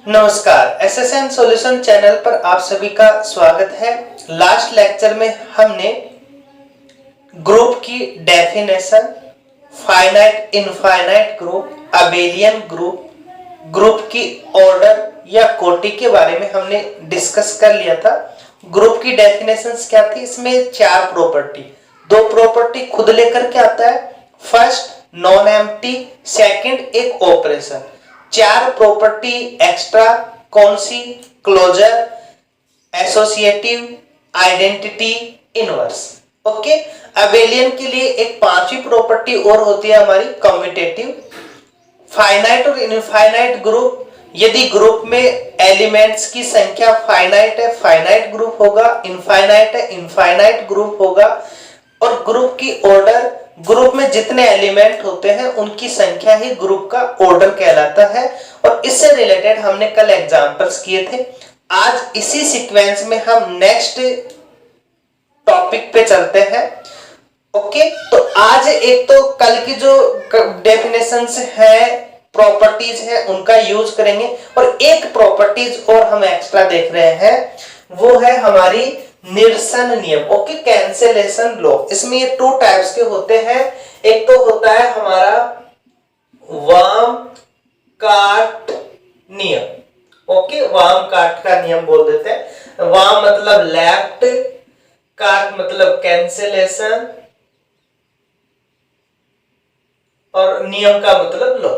नमस्कार, SSN solution channel पर आप सभी का स्वागत है। लास्ट लेक्चर में हमने ग्रुप की definition, finite infinite group, abelian group, group की ऑर्डर या कोटि के बारे में हमने डिस्कस कर लिया था। ग्रुप की डेफिनेशंस क्या थी? इसमें चार प्रॉपर्टी, दो प्रॉपर्टी खुद लेकर के आता है, फर्स्ट नॉन एम्प्टी, सेकंड एक ऑपरेशन। चार प्रॉपर्टी एक्स्ट्रा कौन सी? Closure, associative, identity, inverse. Okay, abelian के लिए एक पांचवी प्रॉपर्टी और होती है हमारी, कम्यूटेटिव। फाइनाइट और इनफाइनाइट ग्रुप, यदि ग्रुप में एलिमेंट्स की संख्या फाइनाइट है, फाइनाइट ग्रुप होगा, इनफाइनाइट है, इनफाइनाइट ग्रुप होगा। और ग्रुप की ऑर्डर, ग्रुप में जितने एलिमेंट होते हैं उनकी संख्या ही ग्रुप का ऑर्डर कहलाता है। और इससे रिलेटेड हमने कल एग्जांपल्स किए थे। आज इसी सीक्वेंस में हम नेक्स्ट टॉपिक पे चलते हैं। ओके, तो आज एक तो कल की जो डेफिनेशंस है, प्रॉपर्टीज है, उनका यूज करेंगे। और एक प्रॉपर्टीज और हम एक्स्ट्रा देख रहे हैं, वो है हमारी निरसन नियम। Okay, cancellation law. इसमें ये टू टाइप्स के होते हैं। एक तो होता है हमारा वाम काट नियम। ओके, वाम काट का नियम बोल देते हैं। वाम मतलब लेफ्ट, काट मतलब कैंसिलेशन, और नियम का मतलब लॉ।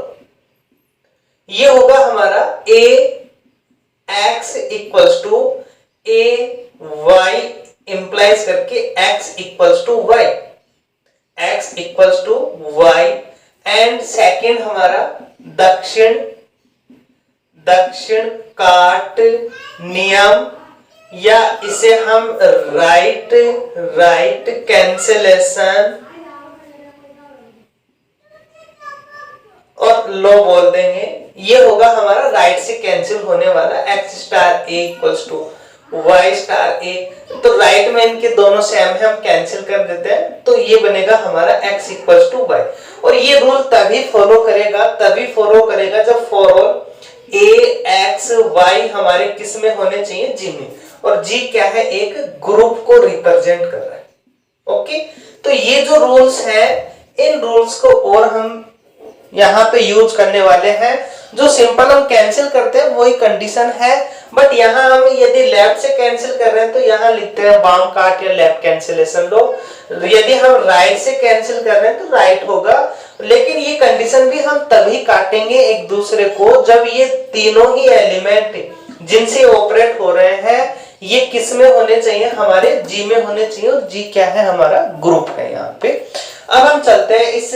ये होगा हमारा a x equals to a y implies करके x equals to y, x equals to y। And second हमारा दक्षिण काट नियम, या इसे हम राइट कैंसिलेशन और लो बोल देंगे। ये होगा हमारा राइट से कैंसिल होने वाला x star a equals to y star a। तो राइट में इनके दोनों सेम है, हम कैंसिल कर देते हैं, तो ये बनेगा हमारा x इक्वल्स टू y। और ये रूल तभी फॉलो करेगा जब for all a x y हमारे किस में होने चाहिए? g में। और g क्या है? एक ग्रुप को रिप्रेजेंट कर रहा है। ओके, तो ये जो रूल्स हैं, इन रूल्स को और हम यहाँ पे यूज करने वाले हैं। जो सिंपल हम कैंसिल करते हैं वही कंडीशन है, बट यहाँ हम यदि लेफ्ट से कैंसिल कर रहे हैं तो यहाँ लिखते हैं वाम काट या लेफ्ट कैंसिलेशन लो। यदि हम राइट से कैंसिल कर रहे हैं तो राइट होगा। लेकिन ये कंडीशन भी हम तभी काटेंगे एक दूसरे को जब ये तीनों ही एलिमेंट जिनसे ऑपरेट हो रहे हैं ये किस में होने चाहिए? हमारे जी में होने चाहिए। और जी क्या है? हमारा ग्रुप है यहाँ पे। अब हम चलते हैं इस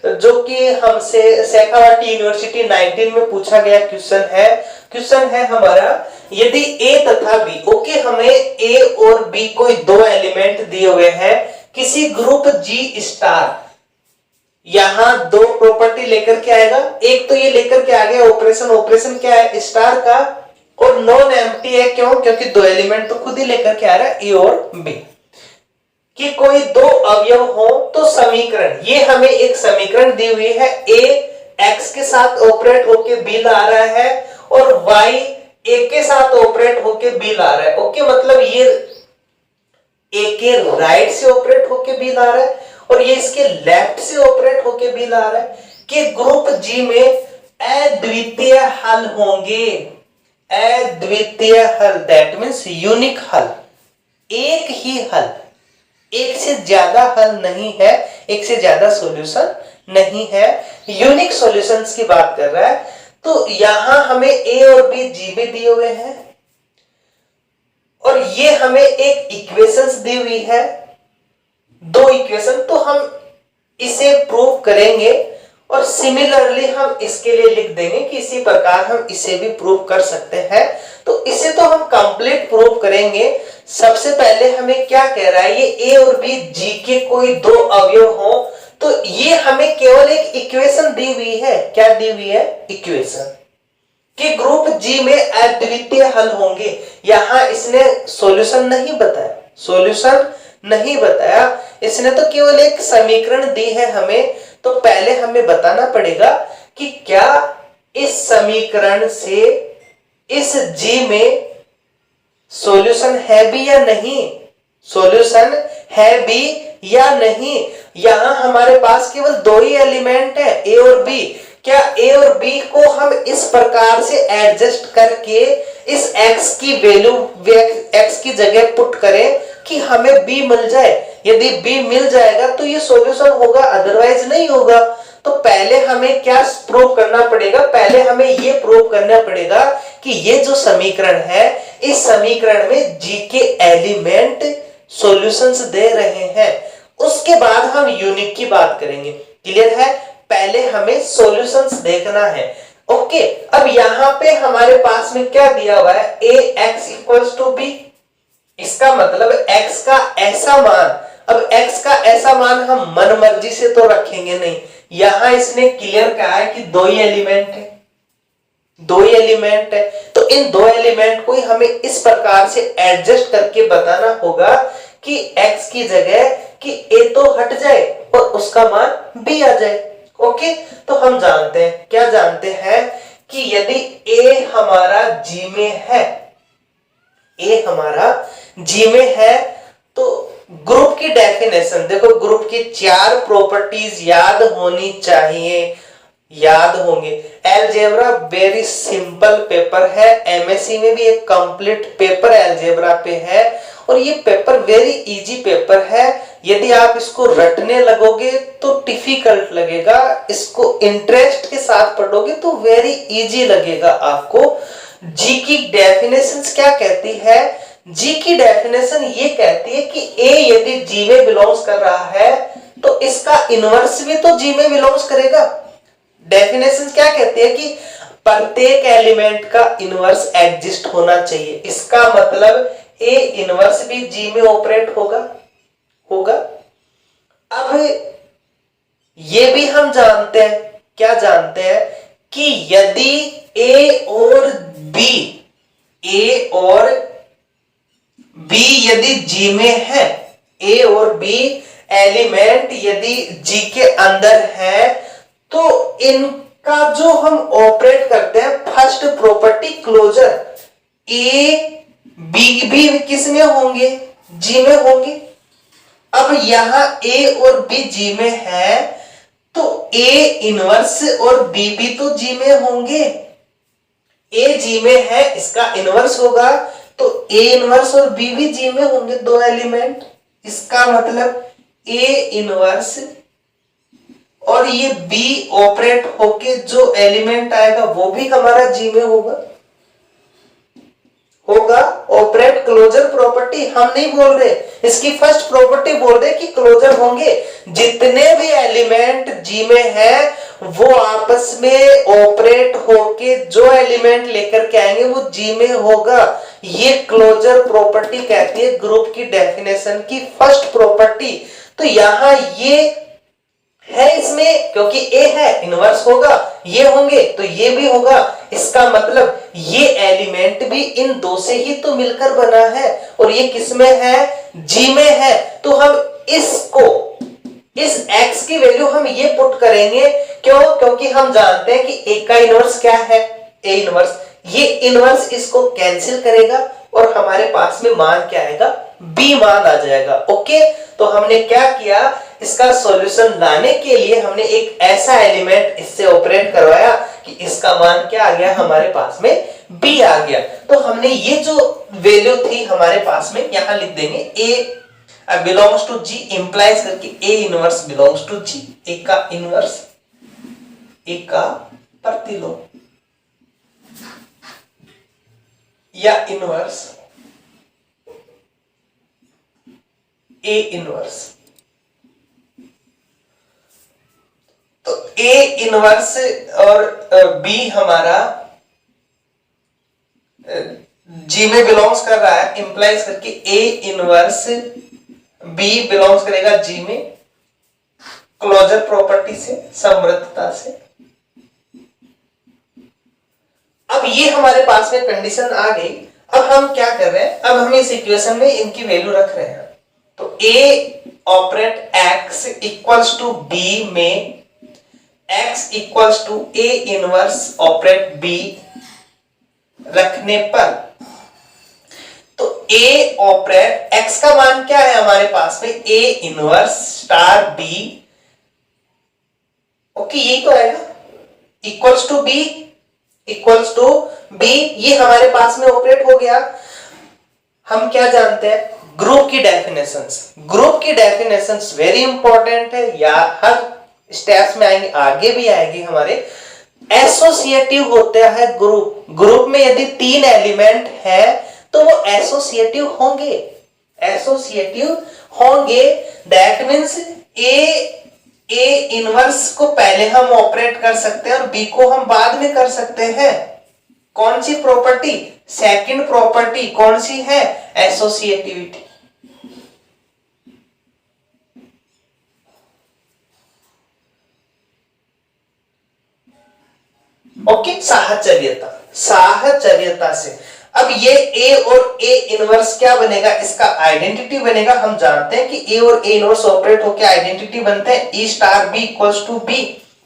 जो कि हमसे शेखावाटी यूनिवर्सिटी 19 में पूछा गया क्वेश्चन है हमारा, यदि ए तथा बी, ओके, हमें ए और बी कोई दो एलिमेंट दिए हुए हैं किसी ग्रुप जी स्टार। यहां दो प्रॉपर्टी लेकर के आएगा। एक तो ये लेकर के आ गया ऑपरेशन क्या है? स्टार का। और नॉन एम्प्टी है, क्यों? क्योंकि दो एलिमेंट तो खुद ही लेकर के आ रहा है, ए और बी। कि कोई दो अवयव हो तो समीकरण, ये हमें एक समीकरण दी हुई है। a x के साथ ऑपरेट होके b ला रहा है और y a के साथ ऑपरेट होके b ला रहा है। ओके, मतलब ये a के राइट से ऑपरेट होके b ला रहा है और ये इसके लेफ्ट से ऑपरेट होके b ला रहा है। कि ग्रुप g में अद्वितीय हल होंगे। अद्वितीय हल, दैट मीन्स यूनिक हल, एक ही हल, एक से ज्यादा हल नहीं है, एक से ज्यादा सॉल्यूशन नहीं है। यूनिक सॉल्यूशंस की बात कर रहा है। तो यहां हमें ए और बी जी में दिए हुए हैं और ये हमें एक इक्वेशंस दी हुई है, दो इक्वेशन। तो हम इसे प्रूव करेंगे और सिमिलरली हम इसके लिए लिख देंगे कि इसी प्रकार हम इसे भी प्रूव कर सकते हैं। तो इसे तो हम कंप्लीट प्रूव करेंगे। सबसे पहले हमें क्या कह रहा है? ये ए और बी जी के कोई दो अवयव हो तो ये हमें केवल एक इक्वेशन दी हुई है। क्या दी हुई है? इक्वेशन कि ग्रुप जी में अद्वितीय हल होंगे। यहां इसने सॉल्यूशन नहीं बताया, इसने तो केवल एक समीकरण दी है हमें। तो पहले हमें बताना पड़ेगा कि क्या इस समीकरण से इस जी में सॉल्यूशन है भी या नहीं, सॉल्यूशन है भी या नहीं। यहां हमारे पास केवल दो ही एलिमेंट है, ए और बी। क्या ए और बी को हम इस प्रकार से एडजस्ट करके इस x की वैल्यू x की जगह पुट करें कि हमें b मिल जाए? यदि b मिल जाएगा तो ये सॉल्यूशन होगा, अदरवाइज नहीं होगा। तो पहले हमें क्या प्रूव करना पड़ेगा? पहले हमें ये प्रूव करना पड़ेगा कि ये जो समीकरण है, इस समीकरण में g के एलिमेंट सॉल्यूशंस दे रहे हैं। उसके बाद हम यूनिक की बात करेंगे। क्लियर है? पहले हमें सॉल्यूशंस देखना है। ओके, अब यहां पे हमारे पास में क्या दिया हुआ है? ax equals to B. इसका मतलब x का ऐसा मान, अब x का ऐसा मान हम मन मर्जी से तो रखेंगे नहीं। यहां इसने क्लियर कहा है कि दो ही एलिमेंट है, दो ही एलिमेंट है, तो इन दो एलिमेंट को ही हमें इस प्रकार से एडजस्ट करके बताना होगा कि x की जगह कि a तो हट जाए और उसका मान b आ जाए। ओके, तो हम जानते हैं, क्या जानते हैं कि यदि a हमारा g में है, a हमारा g में है, तो ग्रुप की डेफिनेशन देखो, ग्रुप की चार प्रॉपर्टीज याद होनी चाहिए, याद होंगे। अलजेब्रा वेरी सिंपल पेपर है, एमएससी में भी एक कंप्लीट पेपर अलजेब्रा पे है, और ये पेपर वेरी इजी पेपर है। यदि आप इसको रटने लगोगे तो डिफिकल्ट लगेगा, इसको इंटरेस्ट के साथ पढ़ोगे तो वेरी इजी लगेगा आपको। जी की डेफिनेशंस क्या कहती है? जी की डेफिनेशन ये कहती है कि ए यदि जी में बिलोंग्स कर रहा है तो इसका इनवर्स भी तो जी में बिलोंग्स करेगा। डेफिनेशन क्या कहती है कि प्रत्येक एलिमेंट का इनवर्स एग्जिस्ट होना चाहिए। इसका मतलब ए इनवर्स भी जी में ऑपरेट होगा। अब ये भी हम जानते हैं, क्या जानते हैं कि यदि ए और बी यदि जी में है, ए और बी एलिमेंट यदि जी के अंदर है, तो इनका जो हम ऑपरेट करते हैं first property closure, A B भी किस में होंगे? जी में होंगे। अब यहां ए और बी जी में है तो ए इनवर्स और बी भी तो जी में होंगे। ए जी में है, इसका इनवर्स होगा, तो ए इनवर्स और बी भी जी में होंगे, दो एलिमेंट। इसका मतलब ए इनवर्स और ये बी ऑपरेट होके जो एलिमेंट आएगा वो भी हमारा जी में होगा। ऑपरेट क्लोजर प्रॉपर्टी हम नहीं बोल रहे, इसकी फर्स्ट प्रॉपर्टी बोल रहे कि क्लोजर होंगे। जितने भी एलिमेंट जी में है वो आपस में ऑपरेट होके जो एलिमेंट लेकर के आएंगे वो जी में होगा। ये क्लोजर प्रॉपर्टी कहती है ग्रुप की डेफिनेशन की फर्स्ट प्रॉपर्टी। तो यहां ये है इसमें, क्योंकि ए है इनवर्स होगा, ये होंगे तो ये भी होगा। इसका मतलब ये एलिमेंट भी इन दो से ही तो मिलकर बना है, और ये किसमें है? जी में है। तो हम इसको, इस x की वैल्यू हम ये पुट करेंगे, क्यों? क्योंकि हम जानते हैं कि ए का इनवर्स क्या है? A inverse. ये इनवर्स इसको कैंसिल करेगा और हमारे पास में मान क्या आएगा? बी मान आ जाएगा। ओके, तो हमने क्या किया? इसका सॉल्यूशन लाने के लिए हमने एक ऐसा एलिमेंट इससे ऑपरेट करवाया कि इसका मान क्या आ गया? हमारे पास में बी आ गया। तो हमने ये जो वैल्यू थी हमारे पास में यहां लिख देंगे, ए बिलोंग्स टू जी इंप्लाइज करके ए इनवर्स बिलोंग्स टू जी। ए का इनवर्स, ए का प्रतिलोम या इनवर्स, ए इनवर्स। तो ए इनवर्स और बी हमारा जी में बिलोंग्स कर रहा है, इंप्लाइज करके ए इनवर्स बी बिलोंग्स करेगा जी में, क्लोजर प्रॉपर्टी से, समृद्धता से। अब ये हमारे पास में कंडीशन आ गई। अब हम क्या कर रहे हैं? अब हम इस इक्वेशन में इनकी वैल्यू रख रहे हैं। तो a operate x equals to b में x equals to a inverse operate b रखने रखने पर, तो A ऑपरेट x का मान क्या है हमारे पास में, A inverse star B, okay यही तो आएगा, equals to B, equals to B, ये हमारे पास में ऑपरेट हो गया। हम क्या जानते हैं, ग्रुप की डेफिनेशंस, ग्रुप की डेफिनेशंस वेरी इंपॉर्टेंट है, या हर स्टेप्स में आएंगे, आगे भी आएगी हमारे। एसोसिएटिव होता है ग्रुप, ग्रुप में यदि 3 एलिमेंट है तो वो एसोसिएटिव होंगे, एसोसिएटिव होंगे। दैट मींस ए इनवर्स को पहले हम ऑपरेट कर सकते हैं और बी को हम बाद में कर सकते हैं। कौन सी प्रॉपर्टी, सेकंड प्रॉपर्टी कौन सी है, एसोसिएटिविटी। ओके, साहचर्यता, साहचर्यता से अब ये ए और ए इनवर्स क्या बनेगा, इसका आइडेंटिटी बनेगा। हम जानते हैं कि ए और ए इनवर्स ऑपरेट होकर आइडेंटिटी बनते हैं, e star b equals to b.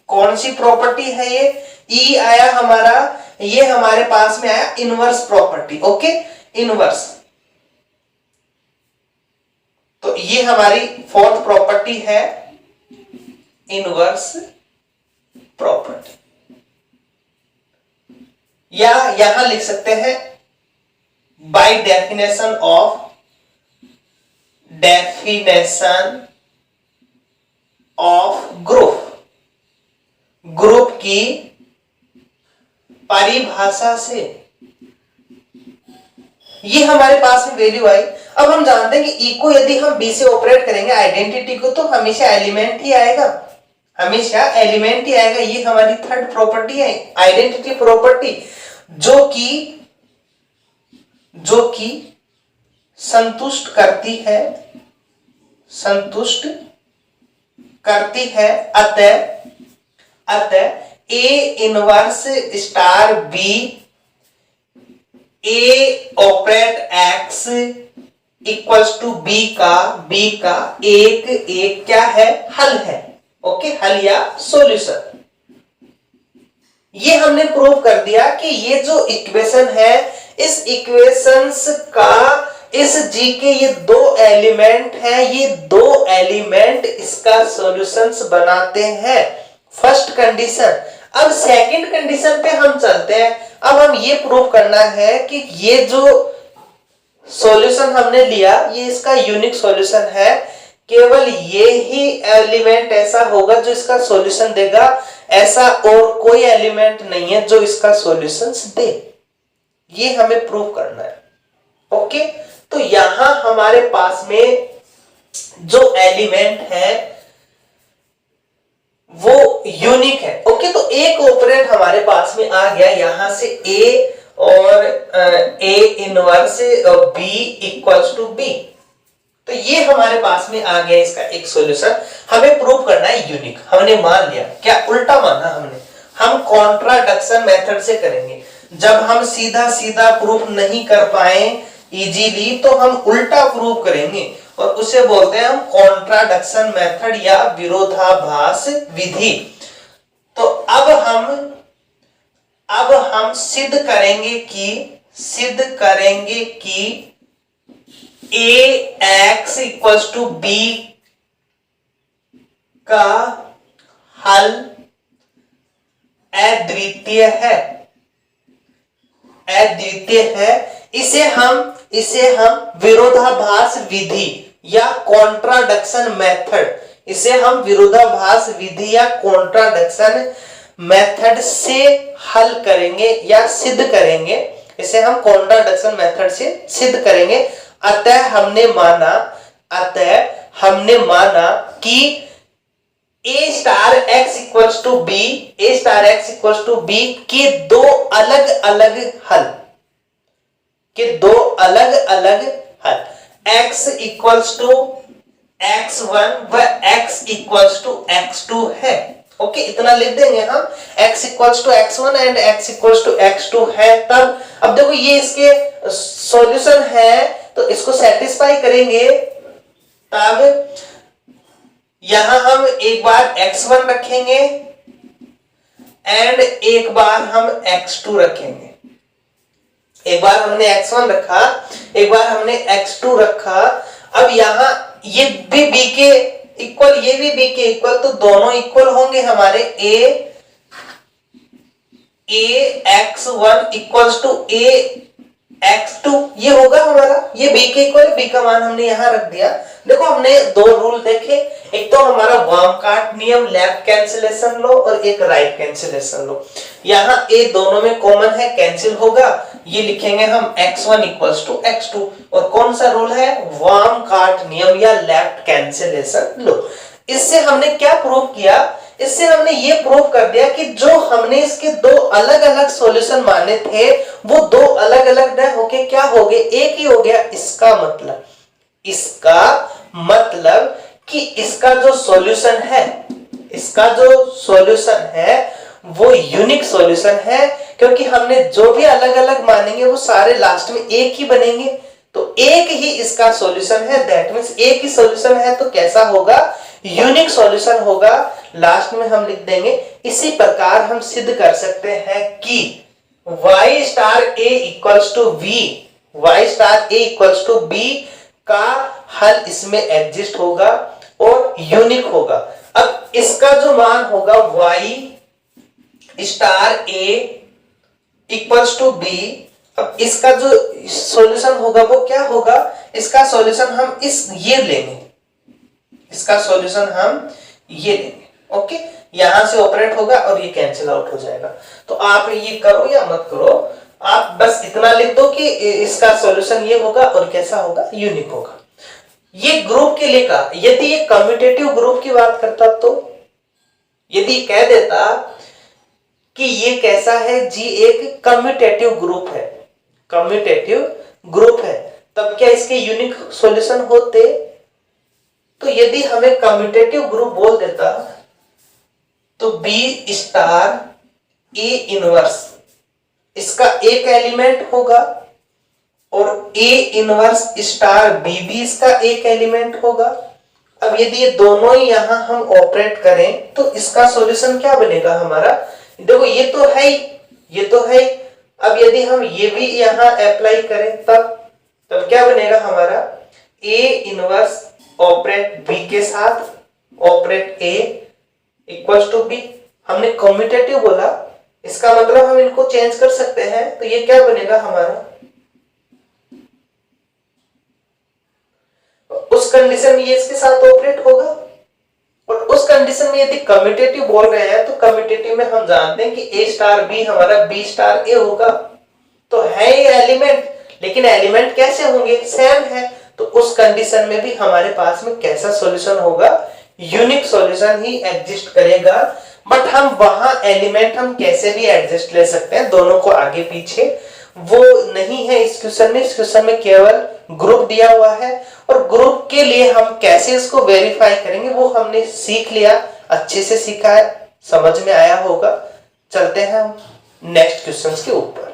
कौन सी प्रॉपर्टी है ये, ई आया हमारा, ये हमारे पास में आया इनवर्स प्रॉपर्टी, ओके इनवर्स। तो ये हमारी फोर्थ प्रॉपर्टी है इनवर्स प्रॉपर्टी, या यहां लिख सकते हैं by definition of group, group की परिभाषा से ये हमारे पास में वैल्यू आई। अब हम जानते हैं कि ई को यदि हम बी से ऑपरेट करेंगे आइडेंटिटी को, तो हमेशा एलिमेंट ही आएगा, हमेशा एलिमेंट ही आएगा। ये हमारी थर्ड प्रॉपर्टी है, आइडेंटिटी प्रॉपर्टी, जो कि संतुष्ट करती है अतः A inverse star B, A operate x equals to B का एक क्या है, हल है, ओके हल या सॉल्यूशन। ये हमने प्रूव कर दिया कि ये जो इक्वेशन है, इस इक्वेशंस का, इस जी के ये 2 एलिमेंट हैं, ये 2 एलिमेंट इसका सॉल्यूशंस बनाते हैं, फर्स्ट कंडीशन। अब सेकंड कंडीशन पे हम चलते हैं। अब हम ये प्रूव करना है कि ये जो सॉल्यूशन हमने लिया, ये इसका यूनिक सॉल्यूशन है, केवल ये ही एलिमेंट ऐसा होगा जो इसका सॉल्यूशन देगा, ऐसा और कोई एलिमेंट नहीं है जो इसका सॉल्यूशन दे। ये हमें प्रूव करना है, ओके। तो यहां हमारे पास में जो एलिमेंट है वो यूनिक है, ओके। तो एक ऑपरेंड हमारे पास में आ गया, यहां से ए और ए inverse B equals to B, तो ये हमारे पास में आ गया इसका एक सॉल्यूशन। हमें प्रूव करना है यूनिक, हमने मान लिया, क्या उल्टा माना हमने, हम कॉन्ट्राडिक्शन मेथड से करेंगे। जब हम सीधा सीधा प्रूफ नहीं कर पाए इजीली, तो हम उल्टा प्रूफ करेंगे और उसे बोलते हैं हम कॉन्ट्राडिक्शन मेथड या विरोधाभास विधि। तो अब हम सिद्ध करेंगे कि ए एक्स इक्वल्स टू बी का हल अद्वितीय है। इसे हम विरोधाभास विधि या कॉन्ट्राडिक्शन मेथड, इसे हम विरोधाभास विधि या कॉन्ट्राडिक्शन मेथड से हल करेंगे या सिद्ध करेंगे। इसे हम कॉन्ट्राडिक्शन मेथड से सिद्ध करेंगे। अतः हमने माना कि a star x equals to b के दो अलग अलग हल x इक्वल्स टू x1 व x इक्वल्स टू x2 है, ओके इतना लिख देंगे हम, x equals to x1 and x equals to x2 है। तब अब देखो ये इसके सॉल्यूशन है, तो इसको सेटिस्फाई करेंगे। तब यहां हम एक बार x1 रखेंगे एंड एक बार हम x2 रखेंगे, एक बार हमने x1 रखा, एक बार हमने x2 रखा। अब यहाँ ये भी b के इक्वल, ये भी b के इक्वल, तो दोनों इक्वल होंगे हमारे। a x1 equals to a x2, ये होगा हमारा, ये b के इक्वल है, b का मान हमने यहां रख दिया। देखो हमने दो रूल देखे, एक तो हमारा वार्म-कार्ट नियम, लेफ्ट कैंसिलेशन लो, और एक राइट कैंसिलेशन लो। यहाँ a दोनों में कॉमन है, कैंसिल होगा, ये लिखेंगे हम x1 इक्वल्स टू x2। और कौन सा रूल है? वार्म-कार्ट नियम या लेफ्ट कैंसिलेशन लो। इससे हमने क्या प्रूव किया? इससे हमने ये प्रूव कर दिया कि जो हमने इसके दो अलग अलग सॉल्यूशन माने थे, वो दो अलग अलग न होके क्या हो गए? एक ही हो गया। इसका मतलब कि इसका जो सॉल्यूशन है वो यूनिक सॉल्यूशन है, क्योंकि हमने जो भी अलग अलग मानेंगे वो सारे लास्ट में एक ही बनेंगे। तो एक ही इसका सॉल्यूशन है, दैट मींस एक ही सॉल्यूशन है, तो कैसा होगा? यूनिक सॉल्यूशन होगा। लास्ट में हम लिख देंगे। इसी प्रकार हम सिद्ध कर सकते हैं कि y star a equals to v, y star a equals to b का हल इसमें एग्जिस्ट होगा और यूनिक होगा। अब इसका जो मान होगा y star a equals to b, अब इसका जो सॉल्यूशन होगा वो क्या होगा? इसका सॉल्यूशन हम ये लेंगे, इसका सॉल्यूशन हम ये लेंगे। ओके, यहां से ऑपरेट होगा और ये कैंसिल आउट हो जाएगा। तो आप ये करो या मत करो, आप बस इतना लिख दो कि इसका सॉल्यूशन ये होगा और कैसा होगा? यूनिक होगा। ये ग्रुप के लिए का, यदि ये कम्यूटेटिव ग्रुप की बात करता, तो यदि कह देता कि ये कैसा है जी, एक कम्यूटेटिव ग्रुप है, तब क्या इसके यूनिक सॉल्यूशन होते? तो यदि हमें कम्यूटेटिव ग्रुप बोल देता तो B स्टार A इनवर्स इसका एक एलिमेंट होगा और A इनवर्स स्टार B भी इसका एक एलिमेंट होगा। अब यदि ये दोनों ही यहां हम ऑपरेट करें तो इसका सॉल्यूशन क्या बनेगा हमारा? देखो ये तो है। अब यदि हम ये भी यहां अप्लाई करें तब क्या बनेगा हमारा? A इनवर्स ऑपरेट B के साथ operate A equals to B. हमने कम्यूटेटिव बोला, इसका मतलब हम इनको चेंज कर सकते हैं, तो ये क्या बनेगा हमारा? उस कंडीशन में ये इसके साथ ऑपरेट होगा, और उस कंडीशन में यदि कम्यूटेटिव बोल रहे हैं तो कम्यूटेटिव में हम जानते हैं कि A स्टार B हमारा B स्टार A होगा। तो है ये एलिमेंट, लेकिन एलिमेंट कैसे होंगे? सेम है। तो उस कंडीशन में भी हमारे पास में कैसा सॉल्यूशन होगा? यूनिक सॉल्यूशन ही एग्जिस्ट करेगा। बट हम वहां एलिमेंट हम कैसे भी एडजस्ट ले सकते हैं, दोनों को आगे पीछे, वो नहीं है इस क्वेश्चन में। इस क्वेश्चन में केवल ग्रुप दिया हुआ है, और ग्रुप के लिए हम कैसे इसको वेरीफाई करेंगे वो हमने सीख लिया, अच्छे से सीखा है, समझ में आया होगा। चलते हैं हम नेक्स्ट क्वेश्चन के ऊपर।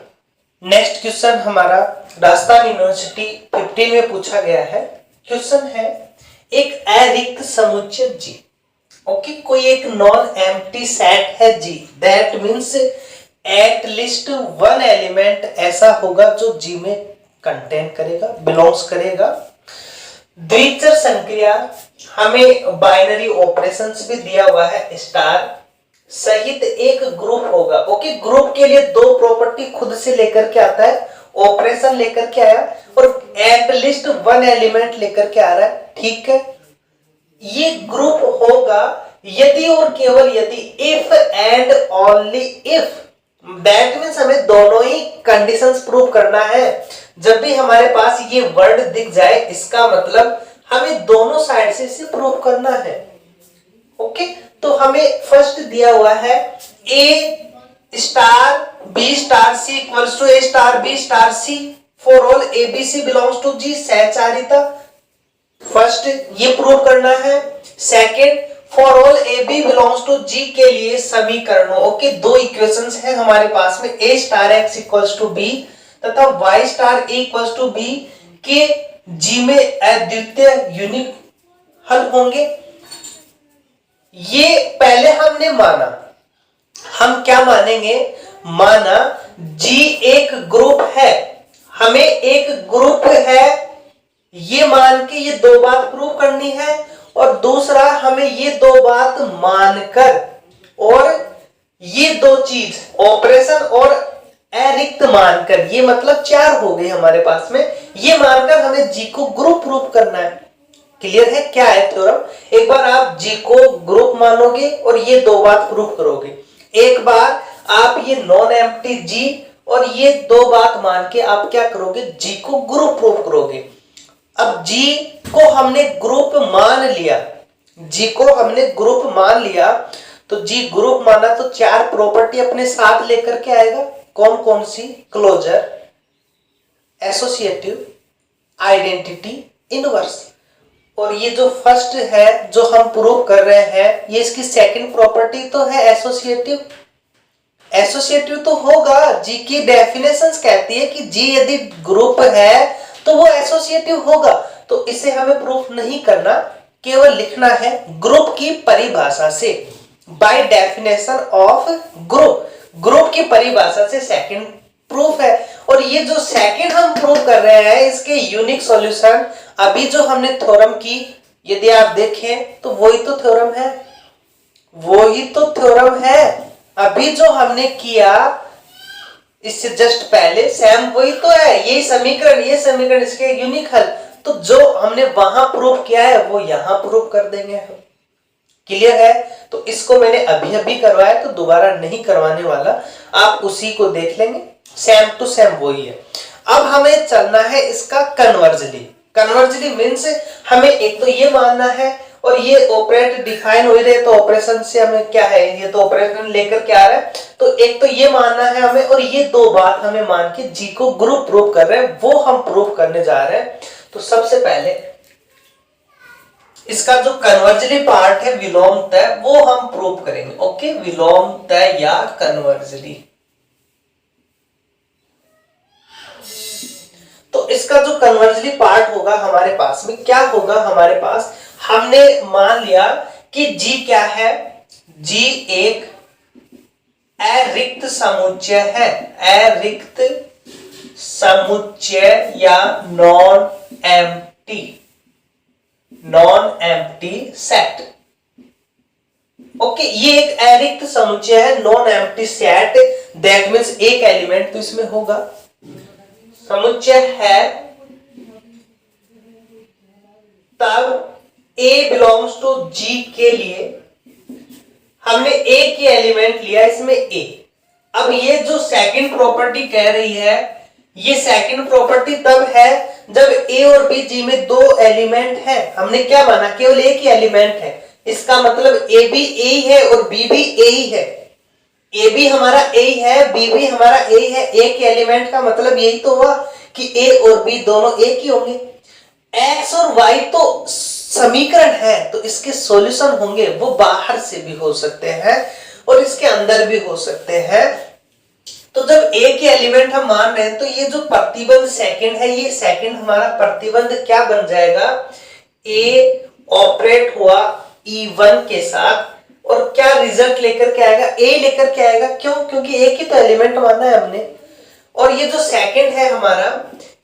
नेक्स्ट क्वेश्चन हमारा राजस्थान यूनिवर्सिटी 15 में पूछा गया है। क्वेश्चन है एक अरिक्त समुच्चय जी, ओके, कोई एक नॉन एम्प्टी सेट है G, that means at least one element ऐसा होगा जो जी में कंटेन करेगा, बिलोंग्स करेगा। द्विचर संक्रिया, हमें बाइनरी ऑपरेशंस भी दिया हुआ है, स्टार सहित एक ग्रुप होगा। ओके, ग्रुप के लिए दो प्रॉपर्टी खुद से लेकर के आता है, ऑपरेशन लेकर के आया और एट लीस्ट वन एलिमेंट लेकर के आ रहा है। ठीक है, ये ग्रुप होगा यदि और केवल यदि, if and only if, that means हमें दोनों ही कंडीशंस प्रूव करना है। जब भी हमारे पास ये वर्ड दिख जाए, इसका मतलब हमें दोनों साइड से इसे प्रूव करना है। ओके, तो हमें फर्स्ट दिया हुआ है A star B star C equals to A star B star C for all ABC belongs to G, सहचारिता। फर्स्ट ये प्रूव करना है। Second, for all AB belongs to G के लिए समीकरणों, ओके, दो इक्वेशंस हैं हमारे पास में, A star X equals to B तथा Y star A equals to B के G में अद्वितीय यूनिक हल होंगे। ये पहले हमने माना, हम क्या मानेंगे? माना G एक ग्रुप है, हमें एक ग्रुप है ये मान के ये दो बात प्रूव करनी है, और दूसरा हमें ये दो बात मानकर और ये दो चीज ऑपरेशन और अरिक्त मानकर, ये मतलब चार हो गए हमारे पास में, ये मानकर हमें जी को ग्रुप प्रूव करना है। क्लियर है क्या है थ्योरम? एक बार आप जी को ग्रुप मानोगे और ये दो बात प्रूव करोगे, एक बार आप ये नॉन एम्प्टी जी और ये दो बात मान के आप क्या करोगे, जी को ग्रुप प्रूव करोगे। अब जी को हमने ग्रुप मान लिया, जी को हमने ग्रुप मान लिया, तो जी ग्रुप माना तो चार प्रॉपर्टी अपने साथ लेकर के आएगा। कौन कौन सी? Closure, associative, identity, inverse. और ये जो फर्स्ट है जो हम प्रूव कर रहे हैं, ये इसकी सेकंड प्रॉपर्टी तो है एसोसिएटिव। एसोसिएटिव तो होगा, जी की डेफिनेशंस कहती है कि जी यदि ग्रुप है तो वो एसोसिएटिव होगा। तो इसे हमें प्रूफ नहीं करना, केवल लिखना है ग्रुप की परिभाषा से, by definition of group. Group की परिभाषा से सेकंड प्रूफ है। और ये जो सेकंड हम प्रूव कर रहे हैं इसके यूनिक सॉल्यूशन अभी जो हमने थ्योरम की, यदि आप देखें तो वही तो थ्योरम है, वही तो थ्योरम है। अभी जो हमने किया इससे जस्ट पहले सेम वही तो है, ये समीकरण इसके यूनिक हल। तो जो हमने वहां प्रूव किया है वो यहां प्रूव कर देंगे हम। क्लियर है? तो इसको मैंने अभी अभी करवाया तो दोबारा नहीं करवाने वाला, आप उसी को देख लेंगे, सेम टू सेम वही है। अब हमें चलना है इसका कन्वर्जली। कन्वर्जली मीन्स हमें एक तो ये मानना है, और ये ऑपरेट डिफाइन हो रहे तो ऑपरेशन से हमें क्या है, ये तो ऑपरेशन लेकर के आ रहा है, तो एक तो ये मानना है हमें, और ये दो बात हमें मान के जी को ग्रुप प्रूव कर रहे हैं, वो हम प्रूव करने जा रहे हैं। तो सबसे पहले इसका जो कन्वर्जली पार्ट है विलोमतः, वो हम प्रूव करेंगे। ओके, विलोमतः या कन्वर्जली। तो इसका जो कन्वर्जली पार्ट होगा हमारे पास में क्या होगा, हमारे पास हमने मान लिया कि जी क्या है, जी एक अरिक्त समुच्चय है, अरिक्त समुच्चय या नॉन एम्प्टी सेट। ओके, ये एक अरिक्त समुच्चय है, non empty set, that means एक एलिमेंट तो इसमें होगा। समुच्चय है तब A बिलोंग्स टू G के लिए हमने A की एलिमेंट लिया इसमें A। अब ये जो सेकंड प्रॉपर्टी कह रही है, ये सेकंड प्रॉपर्टी तब है जब A और B G में दो एलिमेंट है। हमने क्या माना, केवल एक ही एलिमेंट है, इसका मतलब A भी A ही है और B भी A ही है। A भी हमारा A ही है, B भी हमारा A ही है। एक एलिमेंट का मतलब यही तो हुआ कि A और B दोनों एक ही होंगे। X और Y तो समीकरण है, तो इसके सॉल्यूशन होंगे, वो बाहर से भी हो सकते हैं और इसके अंदर भी हो सकते हैं। तो जब A के एलिमेंट हम मान रहे हैं, तो ये जो प्रतिबंध सेकंड है, ये सेकंड हमारा प्रतिबंध क्या बन जाएगा, A ऑपरेट हुआ E1 के साथ, और क्या रिजल्ट लेकर के आएगा, A लेकर के आएगा। क्यों? क्योंकि एक ही तो एलिमेंट माना है हमने। और ये जो सेकंड है हमारा,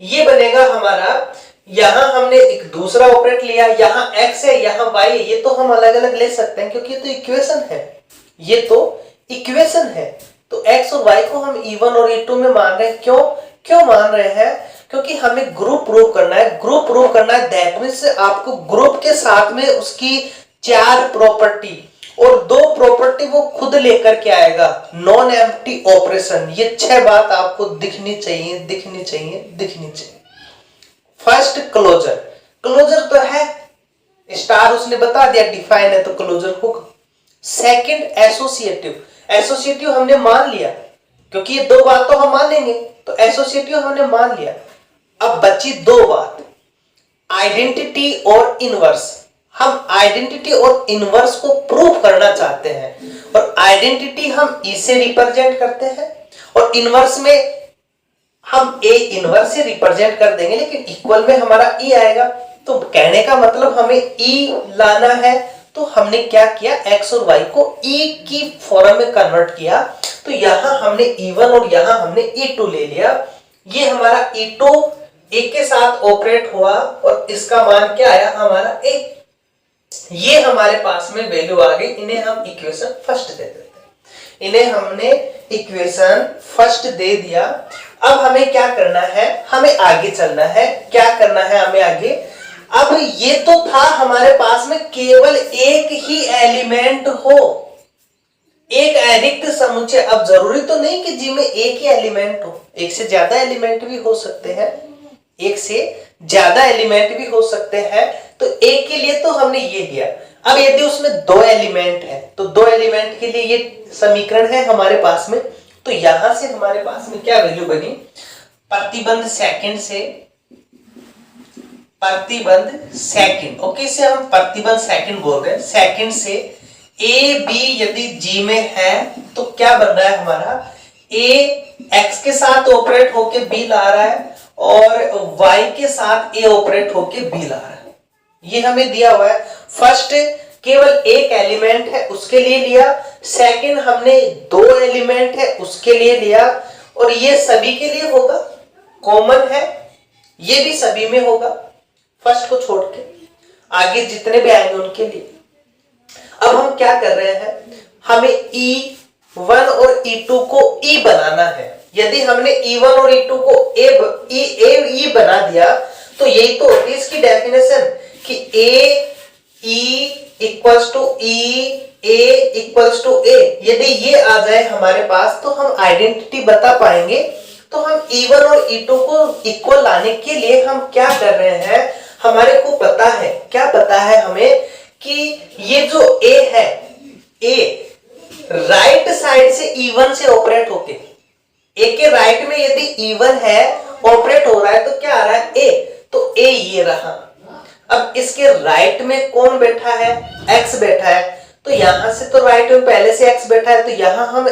ये बनेगा हमारा, यहां हमने एक दूसरा ऑपरेट लिया, यहां x है, यहां y है, ये तो हम अलग अलग ले सकते हैं क्योंकि ये तो इक्वेशन है, ये तो इक्वेशन है। तो x और y को हम E1 और E2 में मान रहे हैं। क्यों मान रहे हैं? क्योंकि हमें ग्रुप प्रूव करना है। ग्रुप प्रूव करना है दैट मींस आपको ग्रुप के साथ में उसकी चार प्रॉपर्टी और दो प्रॉपर्टी वो खुद लेकर के आएगा, नॉन एम्प्टी ऑपरेशन। ये छह बात आपको दिखनी चाहिए। फर्स्ट क्लोजर, क्लोजर तो है, स्टार उसने बता दिया, डिफाइन है तो क्लोजर होगा। सेकंड एसोसिएटिव, एसोसिएटिव हमने मान लिया क्योंकि ये दो बात तो हम मान लेंगे, तो एसोसिएटिव हमने मान लिया। अब बची दो बात, आइडेंटिटी और इनवर्स। हम आइडेंटिटी और इनवर्स को प्रूव करना चाहते हैं, और आइडेंटिटी हम ई से रिप्रेजेंट करते हैं और इनवर्स में हम ए इनवर्स से रिप्रेजेंट कर देंगे, लेकिन इक्वल में हमारा ई आएगा। तो कहने का मतलब हमें ई लाना है, तो हमने क्या किया, एक्स और वाई को ई की फॉर्म में कन्वर्ट किया। तो यहां हमने E1 और यहां हमने E2 ले लिया। ये हमारा E2 A के साथ ऑपरेट हुआ और इसका मान क्या आया हमारा A। ये हमारे पास में वैल्यू आ गई, इन्हें हम इक्वेशन फर्स्ट दे देते हैं। इन्हें हमने इक्वेशन फर्स्ट दे दिया। अब हमें क्या करना है, हमें आगे चलना है। क्या करना है हमें आगे, अब ये तो था हमारे पास में केवल एक ही एलिमेंट हो, एक अरिक्त समुच्चय। अब जरूरी तो नहीं कि जी में एक ही एलिमेंट हो, एक से ज्यादा एलिमेंट भी हो सकते हैं, एक से ज्यादा एलिमेंट भी हो सकते हैं। तो एक के लिए तो हमने ये लिया। अब यदि उसमें दो एलिमेंट है तो दो एलिमेंट के लिए ये समीकरण है हमारे पास में। तो यहां से हमारे पास में क्या वैल्यू बनी, प्रतिबंध सेकंड से, प्रतिबंध सेकंड, ओके, इसे हम प्रतिबंध सेकंड बोल रहे हैं। सेकंड से ए बी यदि जी में है तो क्या बन रहा है हमारा, ए एक्स के साथ ऑपरेट होके बी ला रहा है और वाई के साथ ए ऑपरेट होके बी ला रहा है। ये हमें दिया हुआ है। फर्स्ट केवल एक एलिमेंट है उसके लिए लिया, सेकंड हमने दो एलिमेंट है उसके लिए लिया, और ये सभी के लिए होगा, कॉमन है, ये भी सभी में होगा फर्स्ट को छोड़ के, आगे जितने भी आएंगे उनके लिए। अब हम क्या कर रहे हैं, हमें E1 और E2 को E बनाना है। यदि हमने E1 और E2 को E बना दिया तो यही तो होती है इसकी डेफिनेशन कि E equals to E, A equals to A। यदि ये आ जाए हमारे पास तो हम आइडेंटिटी बता पाएंगे। तो हम E1 और E2 को इक्वल लाने के लिए हम क्या कर रहे हैं, हमारे को पता है, क्या पता है हमें कि ये जो A है, A राइट साइड से E1 से ऑपरेट होके, A के राइट में यदि E1 है ऑपरेट हो रहा है तो क्या आ रहा है A, तो A ये रहा। अब इसके राइट में कौन बैठा है, X बैठा है, तो यहां से तो राइट में पहले से X बैठा है, तो यहां हम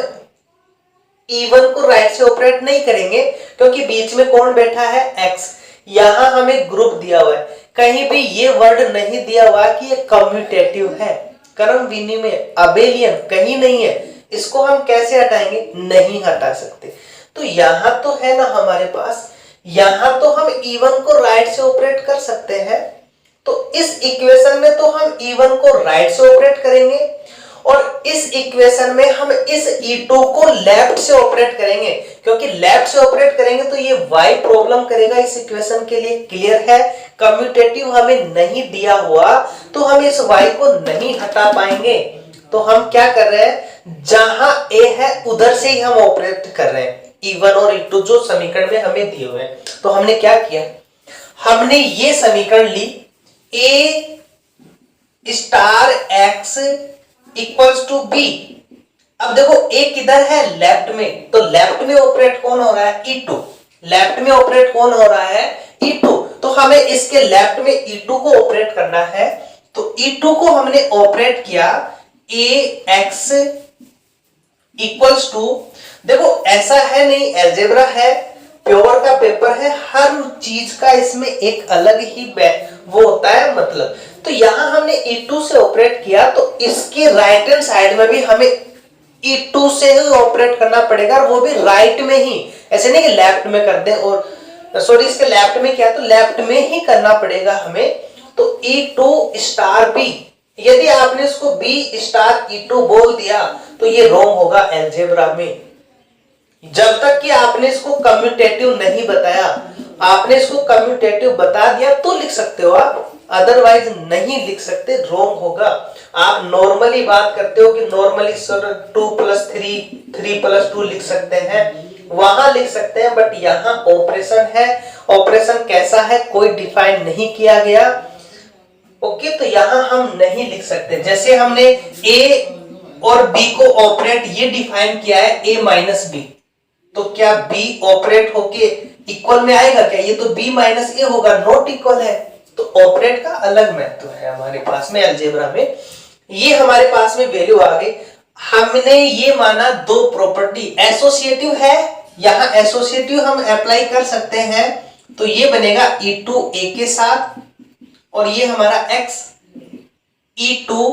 E1 को राइट से ऑपरेट नहीं करेंगे क्योंकि बीच में कौन बैठा है, X। यहां हमें ग्रुप दिया हुआ है, कहीं भी ये वर्ड नहीं दिया हुआ कि ये कम्यूटेटिव है, क्रम विनिमय, अबेलियन कहीं नहीं है। इसको हम कैसे हटाएंगे, नहीं हटा सकते। तो यहां तो है ना हमारे पास, यहां तो हम E1 को राइट से ऑपरेट कर सकते हैं। तो इस इक्वेशन में तो हम E1 को राइट से ऑपरेट करेंगे और इस इक्वेशन में हम इस E2 को लेफ्ट से ऑपरेट करेंगे, क्योंकि लेफ्ट से ऑपरेट करेंगे तो ये y प्रॉब्लम करेगा इस इक्वेशन के लिए। क्लियर है, कम्यूटेटिव हमें नहीं दिया हुआ तो हम इस y को नहीं हटा पाएंगे। तो हम क्या कर रहे हैं, जहां a है उधर से ही हम ऑपरेट कर रहे हैं। E1 और E2 जो समीकरण में हमें दिए हुए हैं, तो हमने क्या किया, हमने ये समीकरण ली, a star x equals to B. अब देखो a किधर है, लेफ्ट में, तो लेफ्ट में ऑपरेट कौन हो रहा है, E2। लेफ्ट में ऑपरेट कौन हो रहा है, E2। तो हमें इसके लेफ्ट में E2 को ऑपरेट करना है। तो E2 को हमने ऑपरेट किया, ax इक्वल्स टू, देखो ऐसा है नहीं, अलजेब्रा है, प्योर का पेपर है, हर चीज का इसमें एक अलग ही वो होता है मतलब। तो यहां हमने E2 से ऑपरेट किया तो इसके राइट हैंड साइड में भी हमें E2 से ही ऑपरेट करना पड़ेगा, और वो भी राइट में ही, ऐसे नहीं कि लेफ्ट में कर दें, और सॉरी इसके लेफ्ट में किया तो लेफ्ट में ही करना पड़ेगा हमें। तो E2 स्टार बी, यदि आपने इसको B स्टार E2 बोल दिया तो ये रॉन्ग होगा अलजेब्रा में। जब तक कि आपने इसको कम्यूटेटिव नहीं बताया, आपने इसको कम्यूटेटिव बता दिया तो लिख सकते हो आप, अदरवाइज नहीं लिख सकते, रॉन्ग होगा। आप नॉर्मली बात करते हो कि नॉर्मली 2 + 3 3 + 2 लिख सकते हैं, वहां लिख सकते हैं, बट यहाँ ऑपरेशन है, ऑपरेशन कैसा है कोई डिफाइन नहीं किया गया। ओके, तो यहां हम नहीं लिख सकते। जैसे हमने A और B को ऑपरेट ये डिफाइन किया है A - B, तो क्या B ऑपरेट होके इक्वल में आएगा क्या, ये तो B - A होगा, नॉट इक्वल है। तो ऑपरेट का अलग महत्व है हमारे पास में अलजेब्रा में। ये हमारे पास में वैल्यू आ गई। हमने ये माना दो प्रॉपर्टी एसोसिएटिव है, यहां एसोसिएटिव हम अप्लाई कर सकते हैं, तो ये बनेगा E2 A के साथ और ये हमारा X E2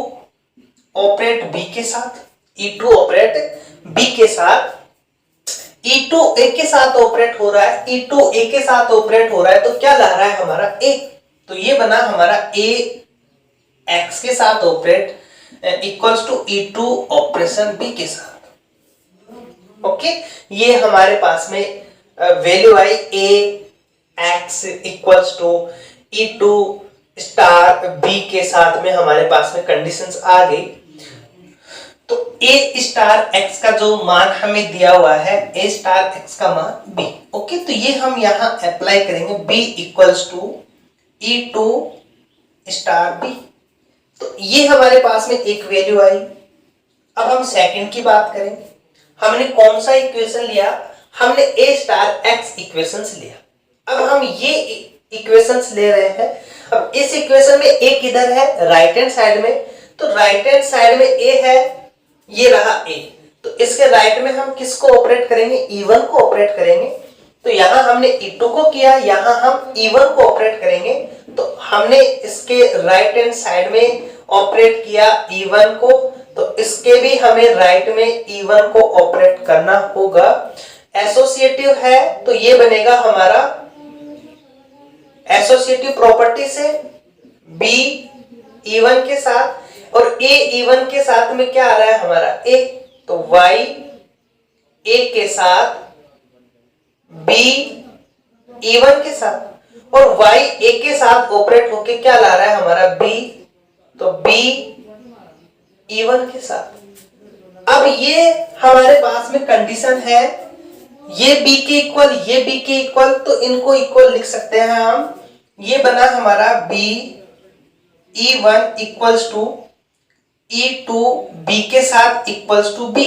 ऑपरेट B के साथ, E2 ऑपरेट B के साथ। E2 A के साथ ऑपरेट हो रहा है, E2 A के साथ ऑपरेट हो रहा है, तो क्या ला रहा है हमारा A, तो ये बना हमारा A X के साथ operate equals to E2 operation B के साथ। ओके, ये हमारे पास में वैल्यू आई A X equals to E2 star B के साथ में हमारे पास में कंडीशंस आ गई। तो A स्टार X का जो मान हमें दिया हुआ है, A स्टार X का मान B। ओके, तो ये हम यहां अप्लाई करेंगे B equals to E2 star B। तो ये हमारे पास में एक वैल्यू आई। अब हम सेकंड की बात करें, हमने कौन सा इक्वेशन लिया, हमने A स्टार X इक्वेशंस लिया। अब हम ये इक्वेशंस ले रहे हैं। अब इस इक्वेशन में A किधर है, राइट हैंड साइड में, तो राइट हैंड साइड में A है, ये रहा A, तो इसके राइट में हम किसको ऑपरेट करेंगे, E1 को ऑपरेट करेंगे। तो यहां हमने E2 को किया, यहां हम E1 को ऑपरेट करेंगे। तो हमने इसके राइट हैंड साइड में ऑपरेट किया E1 को, तो इसके भी हमें राइट में E1 को ऑपरेट करना होगा। एसोसिएटिव है तो ये बनेगा हमारा एसोसिएटिव प्रॉपर्टी से B E1 के साथ, और A E1 के साथ में क्या आ रहा है हमारा A, तो Y A के साथ B E1 के साथ, और Y A के साथ ऑपरेट होके क्या ला रहा है हमारा B, तो B E1 के साथ। अब ये हमारे पास में कंडीशन है, ये B के इक्वल, ये B के इक्वल, तो इनको इक्वल लिख सकते हैं हम। ये बना हमारा B E1 equals to E2 B के साथ इक्वल्स टू B।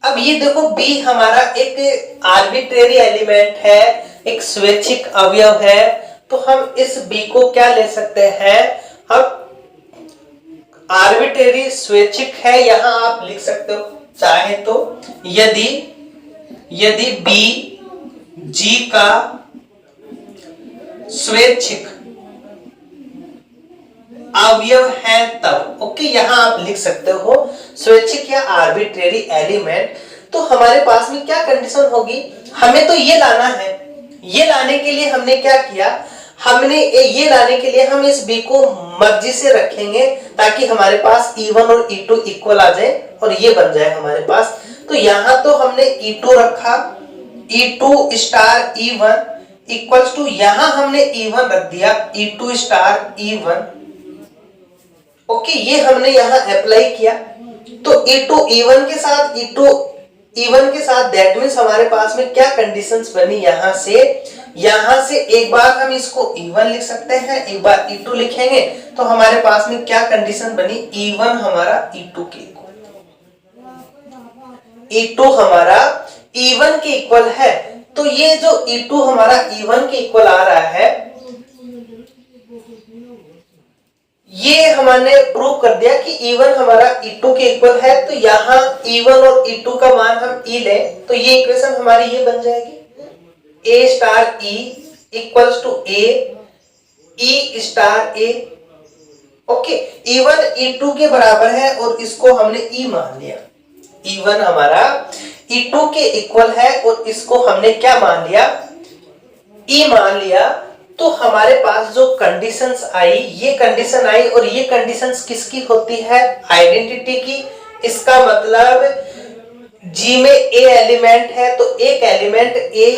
अब ये देखो B हमारा एक आर्बिट्रेरी एलिमेंट है, एक स्वैच्छिक अवयव है, तो हम इस B को क्या ले सकते हैं, हम आर्बिट्रेरी स्वैच्छिक है, यहां आप लिख सकते हो चाहे तो, यदि B G का स्वैच्छिक अवयव है तब। ओके, यहां आप लिख सकते हो स्वैच्छिक या आर्बिट्रेरी एलिमेंट। तो हमारे पास में क्या कंडीशन होगी, हमें तो ये लाना है। ये लाने के लिए हमने क्या किया, हमने ये लाने के लिए हम इस B को मर्जी से रखेंगे ताकि हमारे पास E1 और E2 इक्वल आ जाए और ये बन जाए हमारे पास। तो यहां तो हमने E2 रखा, E2 star E1 equals to, यहां हमने E1 रख दिया, E2 स्टार E1। ओके, ये हमने यहां अप्लाई किया। तो E2 E1 के साथ, E2 E1 के साथ, दैट मींस हमारे पास में क्या कंडीशंस बनी, यहां से एक बार हम इसको E1 लिख सकते हैं, एक बार E2 लिखेंगे, तो हमारे पास में क्या कंडीशन बनी, E1 हमारा E2 के इक्वल, E2 हमारा E1 के इक्वल है। तो ये जो E2 हमारा E1 के इक्वल आ रहा है, ये हमने प्रूव कर दिया कि E1 हमारा E2 के इक्वल है। तो यहां E1 और E2 का मान हम E लें, तो ये इक्वेशन हमारी ये बन जाएगी, A star E equals to A E star A। Okay, E1 E2 के बराबर है और इसको हमने E मान लिया। E1 हमारा E2 के इक्वल है और इसको हमने क्या मान लिया, E मान लिया। तो हमारे पास जो कंडीशंस आई, ये कंडीशन आई, और ये कंडीशंस किसकी होती है, आइडेंटिटी की। इसका मतलब G में A एलिमेंट है, तो एक एलिमेंट A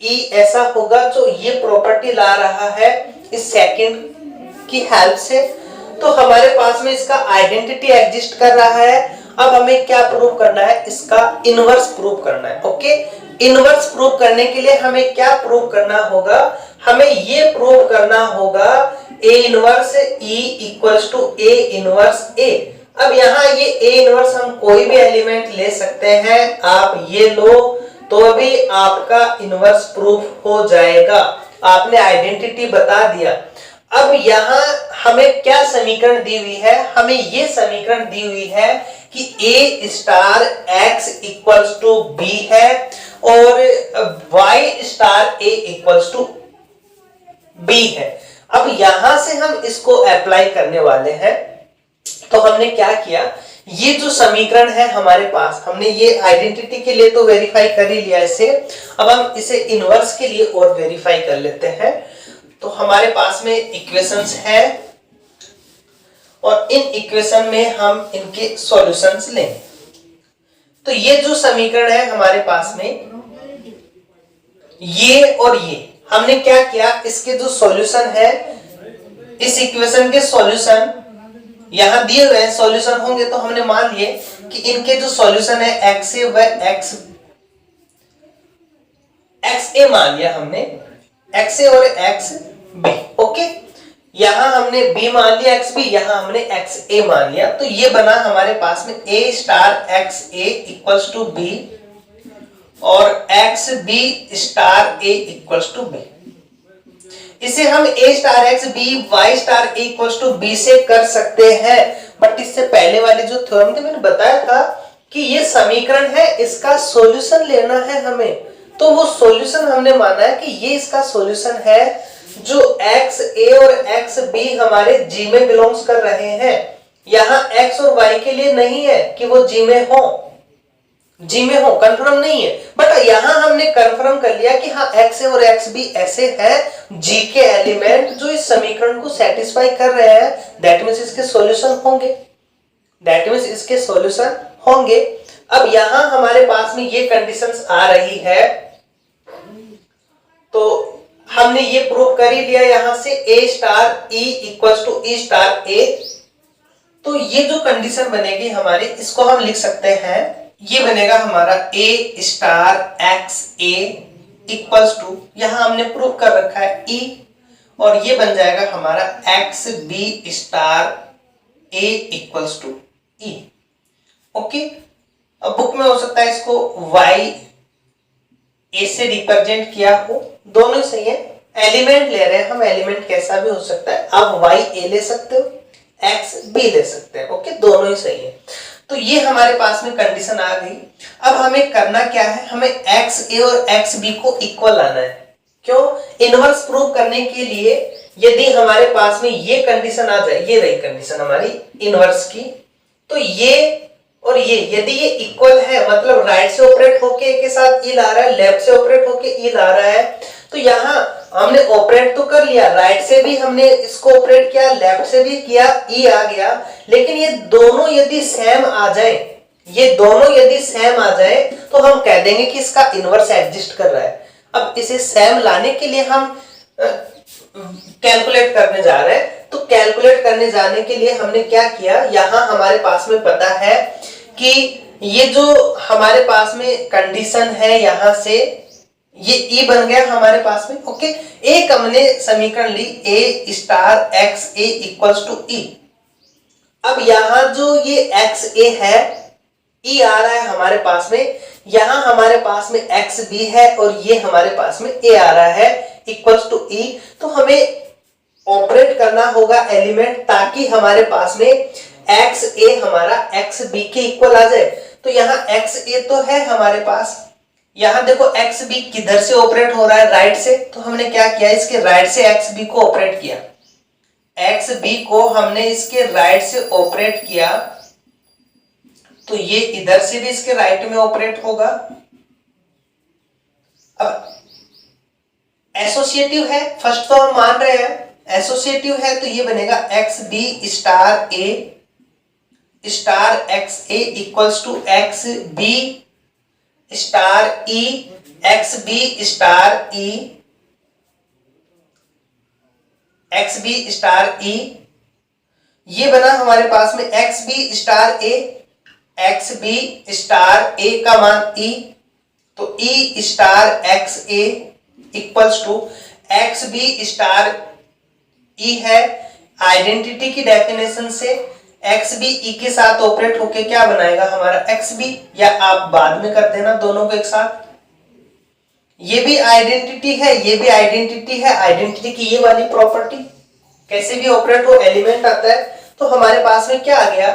E ऐसा होगा जो ये प्रॉपर्टी ला रहा है इस सेकंड की हेल्प से। तो हमारे पास में इसका आइडेंटिटी एग्जिस्ट कर रहा है। अब हमें क्या प्रूव करना है, इसका इनवर्स प्रूव करना है। ओके, इनवर्स प्रूव करने के लिए हमें क्या प्रूव करना होगा, हमें ये प्रूव करना होगा A inverse E equals to A inverse A। अब यहाँ ये A इनवर्स हम कोई भी एलिमेंट ले सकते हैं, आप ये लो तो भी आपका इनवर्स प्रूफ हो जाएगा। आपने आइडेंटिटी बता दिया। अब यहाँ हमें क्या समीकरण दी हुई है, हमें ये समीकरण दी हुई है कि A star X equals to B है और Y star A equals to B है। अब यहां से हम इसको अप्लाई करने वाले हैं। तो हमने क्या किया, ये जो समीकरण है हमारे पास, हमने ये आइडेंटिटी के लिए तो वेरीफाई कर ही लिया इसे, अब हम इसे इनवर्स के लिए और वेरीफाई कर लेते हैं। तो हमारे पास में इक्वेशंस है और इन इक्वेशन में हम इनके सॉल्यूशंस लेंगे। तो ये जो समीकरण है हमारे पास में, ये और ये, हमने क्या किया, इसके जो सॉल्यूशन है, इस इक्वेशन के सॉल्यूशन यहां दिए हुए हैं, सॉल्यूशन होंगे तो हमने मान लिए कि इनके जो सॉल्यूशन है एक्स ए व एक्स ए मान लिया हमने, एक्स ए और एक्स बी। ओके, यहां हमने b मान लिया एक्स बी, यहां हमने एक्स ए मान लिया। तो ये बना हमारे पास में a star x A equals to b और x B star a equals to b. इसे हम a star x b y star a equals to b से कर सकते हैं, बट इससे पहले वाली जो थ्योरम थी मैंने बताया था कि ये समीकरण है, इसका सॉल्यूशन लेना है हमें। तो वो सॉल्यूशन हमने माना है कि ये इसका सॉल्यूशन है जो एक्स ए और एक्स बी हमारे जी में बिलोंग्स कर रहे हैं। यहाँ एक्स और वाई के लिए नहीं है कि वो जी में हो, कंफर्म नहीं है, बट यहां हमने कंफर्म कर लिया कि हाँ एक्स ए और एक्स बी ऐसे हैं जी के एलिमेंट जो इस समीकरण को सेटिस्फाई कर रहे हैं, दैट मींस इसके सॉल्यूशन होंगे। अब यहां हमारे पास में ये कंडीशंस आ रही है, तो हमने ये प्रूव कर ही लिया यहां से a star e equals to e star a। तो ये जो कंडीशन बनेगी हमारी, इसको हम लिख सकते हैं, ये बनेगा हमारा a star x A equals to, यहां हमने प्रूव कर रखा है e, और ये बन जाएगा हमारा x B star a equals to e। Okay, अब बुक में हो सकता है इसको y a से रिप्रेजेंट किया हो, दोनों सही है, एलिमेंट ले रहे हैं हम, एलिमेंट कैसा भी हो सकता है, आप y a ले सकते हो, x b ले सकते हैं। ओके, दोनों ही सही है। तो ये हमारे पास में कंडीशन आ गई। अब हमें करना क्या है, हमें एक्स ए और एक्स बी को इक्वल लाना है। क्यों? इनवर्स प्रूव करने के लिए यदि हमारे पास में ये कंडीशन आ जाए, ये रही कंडीशन हमारी इनवर्स की, तो ये और ये यदि ये इक्वल है, मतलब राइट से ऑपरेट होके ए के साथ ई ला रहा है, लेफ्ट से ऑपरेट होके ई ला रहा है, तो यहाँ हमने ऑपरेट तो कर लिया, राइट से भी हमने इसको ऑपरेट किया, लेफ्ट से भी किया, ई आ गया, लेकिन ये दोनों यदि सेम आ जाए, तो हम कह देंगे कि इसका इनवर्स एग्जिस्ट कर रहा है। अब इसे सेम लाने के लिए हम कैलकुलेट करने जा रहे हैं। तो कैलकुलेट करने जाने के लिए हमने क्या किया, यहां हमारे पास में पता है कि ये जो हमारे पास में कंडीशन है, यहां से ये e बन गया हमारे पास में। ओके, एक हमने समीकरण ली a star x A equals to e। अब यहां जो ये एक्स ए है, e आ रहा है हमारे पास में, यहां हमारे पास में एक्स बी है और ये हमारे पास में a आ रहा है इक्वल्स टू e। तो हमें ऑपरेट करना होगा एलिमेंट, ताकि हमारे पास में एक्स ए हमारा एक्स बी के इक्वल आ जाए। तो यहाँ एक्स ए तो है हमारे पास, यहाँ देखो एक्स बी किधर से ऑपरेट हो रहा है, राइट से, तो हमने क्या किया, इसके राइट से एक्स बी को ऑपरेट किया, एक्स बी को हमने इसके राइट से ऑपरेट किया, तो ये इधर से भी इसके राइट में ऑपरेट होगा। अब एसोसिएटिव है, फर्स्ट तो हम मान रहे हैं एसोसिएटिव है, तो ये बनेगा x B star x A equals to x B star e, x B star e, x B star e. ये बना हमारे पास में x B star a, x B star a का मान ई, तो e star x A equals to x B star e है। Identity की डेफिनेशन से एक्स बी ई के साथ ऑपरेट होके क्या बनाएगा हमारा एक्स बी, या आप बाद में कर देना दोनों को एक साथ। ये भी आइडेंटिटी है, ये भी आइडेंटिटी है, आइडेंटिटी की ये वाली प्रॉपर्टी कैसे भी ऑपरेट हो, एलिमेंट आता है, तो हमारे पास में क्या आ गया,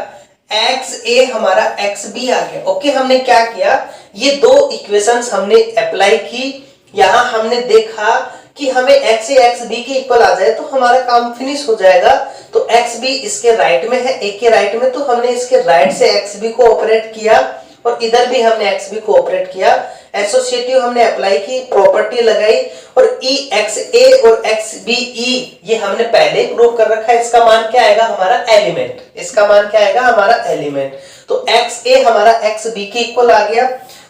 एक्स ए हमारा एक्स बी आ गया। ओके, हमने क्या किया, ये दो इक्वेशंस हमने अप्लाई की, यहां हमने देखा कि हमें x ए एक्स बी के इक्वल आ जाए तो हमारा काम फिनिश हो जाएगा। तो एक्स बी इसके राइट में है, ए के राइट में, तो हमने इसके राइट से एक्स बी को ऑपरेट किया और इधर भी हमने एक्स बी को ऑपरेट किया। एसोसिएटिव हमने अप्लाई की, प्रॉपर्टी लगाई और ई एक्स ए और एक्स बी ई ये हमने पहले ही प्रूव कर रखा है। इसका मान क्या आएगा हमारा एलिमेंट, इसका मान क्या आएगा हमारा एलिमेंट। तो एक्स ए हमारा एक्स बी के इक्वल आ गया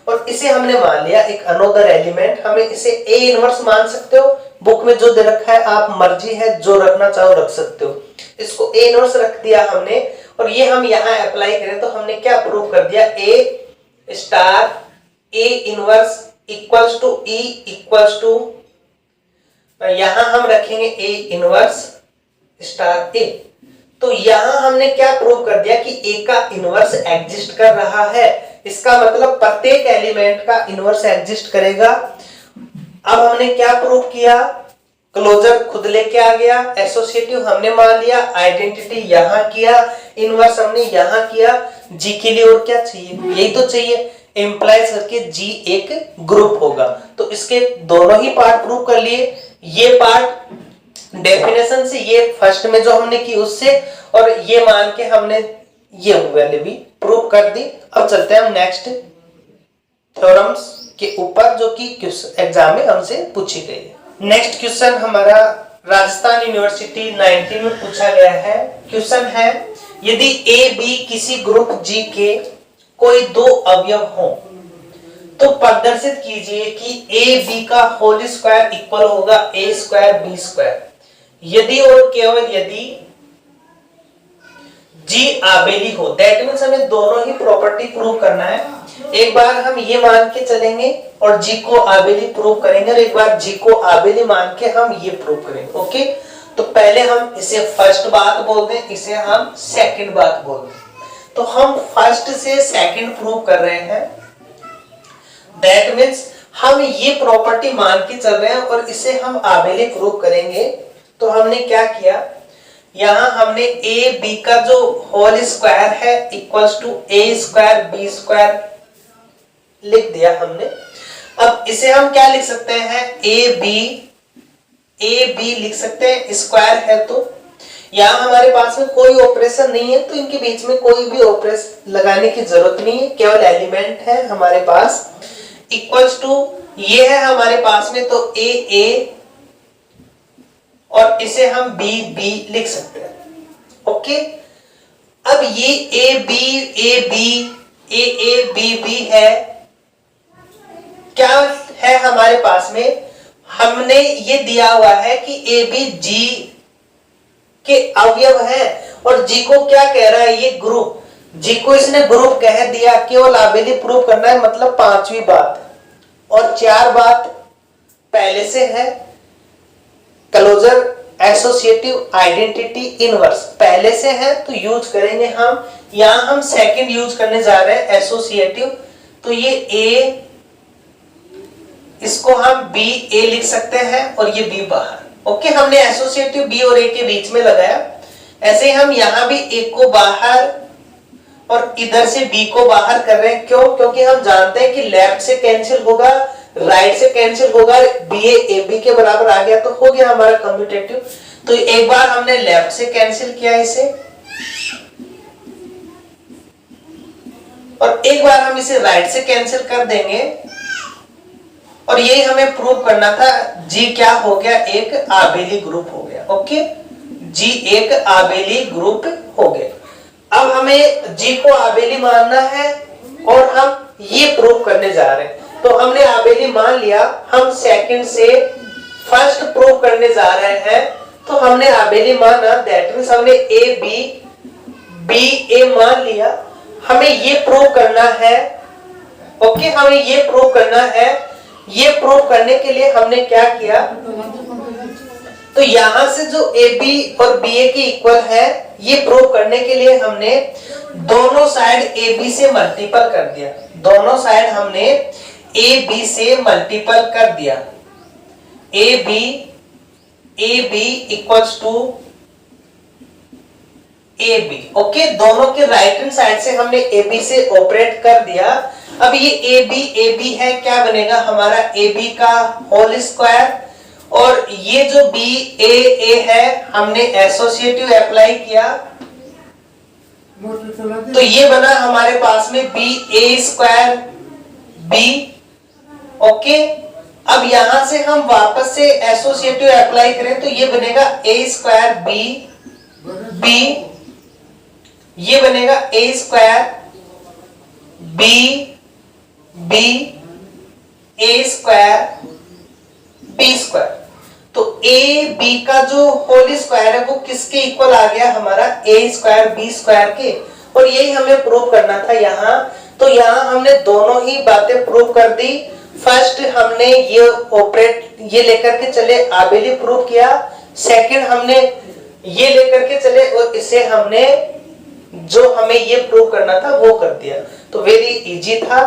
और इसे हमने मान लिया एक अनदर एलिमेंट। हमें इसे ए इनवर्स मान सकते हो, बुक में जो दे रखा है आप मर्जी है जो रखना चाहो रख सकते हो। इसको ए इनवर्स रख दिया हमने और ये हम यहाँ अप्लाई करें तो हमने क्या प्रूव कर दिया, a star a inverse equals to e equals to, यहां हम रखेंगे ए इनवर्स स्टार ए। तो यहां हमने क्या प्रूव कर दिया कि ए का इनवर्स एग्जिस्ट कर रहा है। इसका मतलब प्रत्येक एलिमेंट का इनवर्स एग्जिस्ट करेगा। अब हमने क्या प्रूव किया, क्लोजर खुद लेके आ गया, एसोसिएटिव हमने मान लिया, आइडेंटिटी यहां किया, इनवर्स हमने यहां किया। जी के लिए और क्या चाहिए, यही तो चाहिए, इंप्लाइज करके जी एक ग्रुप होगा। तो इसके दोनों ही पार्ट प्रूव कर लिए, ये पार्ट डेफिनेशन से, ये फर्स्ट में जो हमने की उससे, और ये मान के हमने ये वैल्यू भी प्रूव कर दी। अब चलते हैं हम नेक्स्ट थ्योरम्स के ऊपर जो कि एग्जाम में हमसे पूछी गई है। नेक्स्ट क्वेश्चन हमारा राजस्थान यूनिवर्सिटी 19 में पूछा गया है। क्वेश्चन है, यदि ए बी किसी ग्रुप जी के कोई दो अवयव हो तो प्रदर्शित कीजिए कि ए बी का होल स्क्वायर इक्वल होगा ए स्क्वायर बी स्क्वायर। यदि और केवल यदि जी आबेली हो, दैट मीन्स हमें दोनों ही प्रॉपर्टी प्रूव करना है। एक बार हम ये मान के चलेंगे और जी को आबेली प्रूव करेंगे और एक बार जी को आबेली मान के हम ये प्रूव करेंगे। ओके, तो पहले हम इसे फर्स्ट बात बोल दें, इसे हम सेकंड बात बोल दें। तो हम फर्स्ट से सेकंड प्रूव कर रहे हैं, दैट मीन्स हम ये प्रॉपर्टी मान के चल रहे हैं और इसे हम आबेली प्रूव करेंगे। तो हमने क्या किया, यहां हमने ए बी का जो होल स्क्वायर है equals to A square B square लिख दिया हमने। अब इसे हम क्या लिख सकते हैं, ए बी लिख सकते हैं, स्क्वायर है तो यहां हमारे पास में कोई ऑपरेशन नहीं है तो इनके बीच में कोई भी ऑपरेशन लगाने की जरूरत नहीं है, केवल एलिमेंट है हमारे पास। इक्वल्स टू ये है हमारे पास में, तो ए और इसे हम बी लिख सकते हैं। ओके, अब ये ए बी है, क्या है हमारे पास में, हमने ये दिया हुआ है कि ए बी जी के अवयव है और जी को क्या कह रहा है, ये ग्रुप, जी को इसने ग्रुप कह दिया। केवल आबेली प्रूव करना है, मतलब पांचवी बात, और चार बात पहले से है। क्लोजर, एसोसिएटिव, आइडेंटिटी, इनवर्स पहले से है तो यूज करेंगे हम। यहां हम सेकंड यूज करने जा रहे हैं एसोसिएटिव, तो ये ए, इसको हम बी ए लिख सकते हैं और ये बी बाहर। ओके, हमने एसोसिएटिव बी और ए के बीच में लगाया। ऐसे हम यहां भी ए को बाहर और इधर से बी को बाहर कर रहे हैं। क्यों? क्योंकि हम जानते हैं कि लेफ्ट से कैंसिल होगा, राइट से कैंसिल होगा, बी ए बी के बराबर आ गया तो हो गया हमारा कम्यूटेटिव। तो एक बार हमने लेफ्ट से कैंसिल किया इसे और एक बार हम इसे राइट से कैंसिल कर देंगे और यही हमें प्रूव करना था। जी क्या हो गया, एक आबेली ग्रुप हो गया। ओके, जी एक आबेली ग्रुप हो गया। अब हमें जी को आबेली मानना है और हम ये प्रूव करने जा रहे हैं। तो हमने आबेली मान लिया, हम सेकंड से फर्स्ट प्रूव करने जा रहे हैं। तो हमने आबेली माना, दैट मींस हमने ए बी ए मान लिया। हमें ये प्रूव करना है। ओके, हमें ये प्रूव करना है। ये प्रूव करने के लिए हमने क्या किया, तो यहां से जो ए बी और बी ए के इक्वल है, ये प्रूव करने के लिए हमने दोनों साइड ए बी से मल्टीपल कर दिया। दोनों साइड हमने ए बी से मल्टीपल कर दिया। A B equals to A B. Okay, दोनों के राइट हैंड साइड से हमने ए बी से ऑपरेट कर दिया। अब ये ए बी है, क्या बनेगा हमारा, ए बी का होल स्क्वायर और ये जो बी ए है हमने एसोसिएटिव अप्लाई किया तो ये बना हमारे पास में बी ए स्क्वायर बी। ओके, अब यहां से हम वापस से एसोसिएटिव अप्लाई करें तो ये बनेगा ए स्क्वायर बी बी, ये बनेगा ए स्क्वायर बी बी ए स्क्वायर बी स्क्वायर। तो ए बी का जो होल स्क्वायर है वो किसके इक्वल आ गया, हमारा ए स्क्वायर बी स्क्वायर के। और यही हमें प्रूव करना था यहाँ। तो यहाँ हमने दोनों ही बातें प्रूव कर दी। फर्स्ट हमने ये लेकर के चले आबेली प्रूव किया, सेकंड हमने ये लेकर के चले और इसे हमने जो हमें ये प्रूव करना था वो कर दिया। तो वेरी इजी था।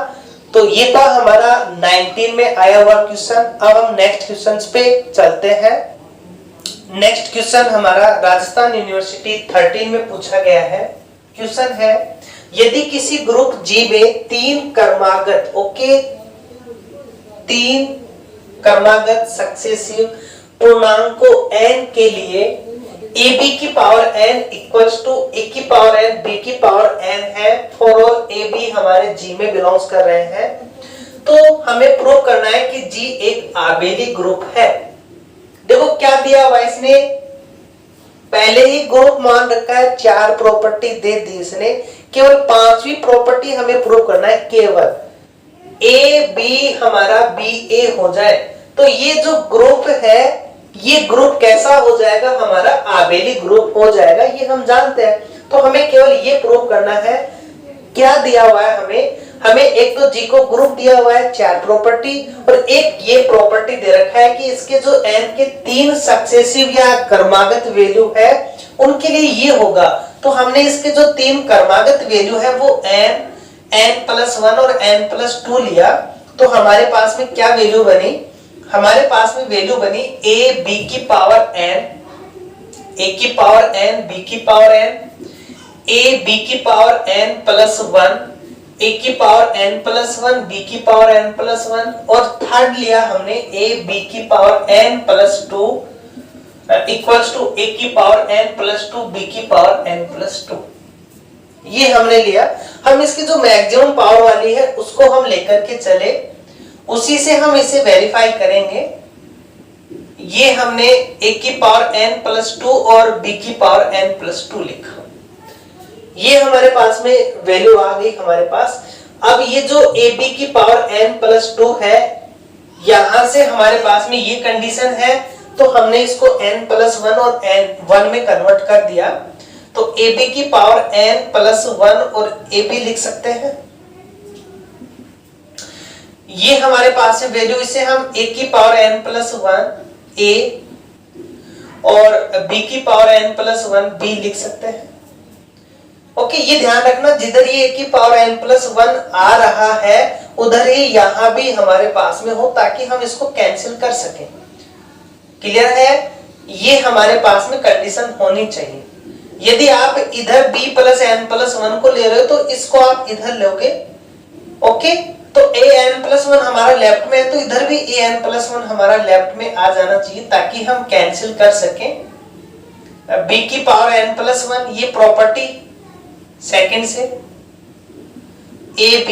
तो ये था हमारा 19 में आया हुआ क्वेश्चन। अब हम नेक्स्ट क्वेश्चन पे चलते हैं। नेक्स्ट क्वेश्चन हमारा राजस्थान यूनिवर्सिटी 13 में पूछा गया है। क्वेश्चन है, यदि किसी ग्रुप जी में तीन क्रमागत सक्सेसिव पूर्णांकों n के लिए ए बी की पावर n इक्वल्स टू ए की पावर n बी की पावर n है, फॉर ऑल ए बी हमारे जी में बिलोंग्स कर रहे हैं, तो हमें प्रूव करना है कि जी एक आबेली ग्रुप है। देखो क्या दिया हुआ इसने, पहले ही ग्रुप मान रखा है, 4 प्रॉपर्टी दे दी इसने, केवल 5वीं प्रॉपर्टी हमें प्रूव करना है, केवल ए बी हमारा बी ए हो जाए तो ये जो ग्रुप है ये ग्रुप कैसा हो जाएगा, हमारा आबेली ग्रुप हो जाएगा, ये हम जानते हैं। तो हमें केवल ये प्रूव करना है। क्या दिया हुआ है हमें एक तो जी को ग्रुप दिया हुआ है 4 प्रॉपर्टी और एक ये प्रॉपर्टी दे रखा है कि इसके जो n के 3 सक्सेसिव या क्रमागत वैल्यू है उनके लिए ये होगा। तो हमने इसके जो 3 क्रमागत वैल्यू है वो n+1 और n+2 लिया। तो हमारे पास में क्या वैल्यू बनी, हमारे पास में वैल्यू बनी a b की पावर n, a की पावर n, b की पावर n, a b की पावर n+1, a की पावर n+1, b की पावर n+1 और थर्ड लिया हमने a b की power n+2 equals to a की पावर n+2, b की पावर n+2। ये हमने लिया। हम इसकी जो मैक्सिमम पावर वाली है उसको हम लेकर के चले, उसी से हम इसे वेरीफाई करेंगे। ये हमने a की पावर n+2 और b की पावर n+2 लिखा, ये हमारे पास में वैल्यू आ गई हमारे पास। अब ये जो a b की पावर n+2 है, यहां से हमारे पास में ये कंडीशन है तो हमने इसको n+1 और n1 में कन्वर्ट कर दिया। तो a b की पावर n+1 और a b लिख सकते हैं। ये हमारे पास है वैल्यू, इसे हम a की पावर n+1 a और b की पावर n+1 b लिख सकते हैं। ओके, ये ध्यान रखना जिधर ये a की पावर n+1 आ रहा है उधर ही यहां भी हमारे पास में हो ताकि हम इसको कैंसिल कर सकें। क्लियर है, ये हमारे पास में कंडीशन होनी चाहिए। यदि आप इधर b + n+1 को ले रहे हो तो इसको आप इधर लोगे। ओके, तो an+1 हमारा लेफ्ट में है तो इधर भी an+1 हमारा लेफ्ट में आ जाना चाहिए ताकि हम कैंसिल कर सकें। b की पावर n+1 ये प्रॉपर्टी सेकंड से ab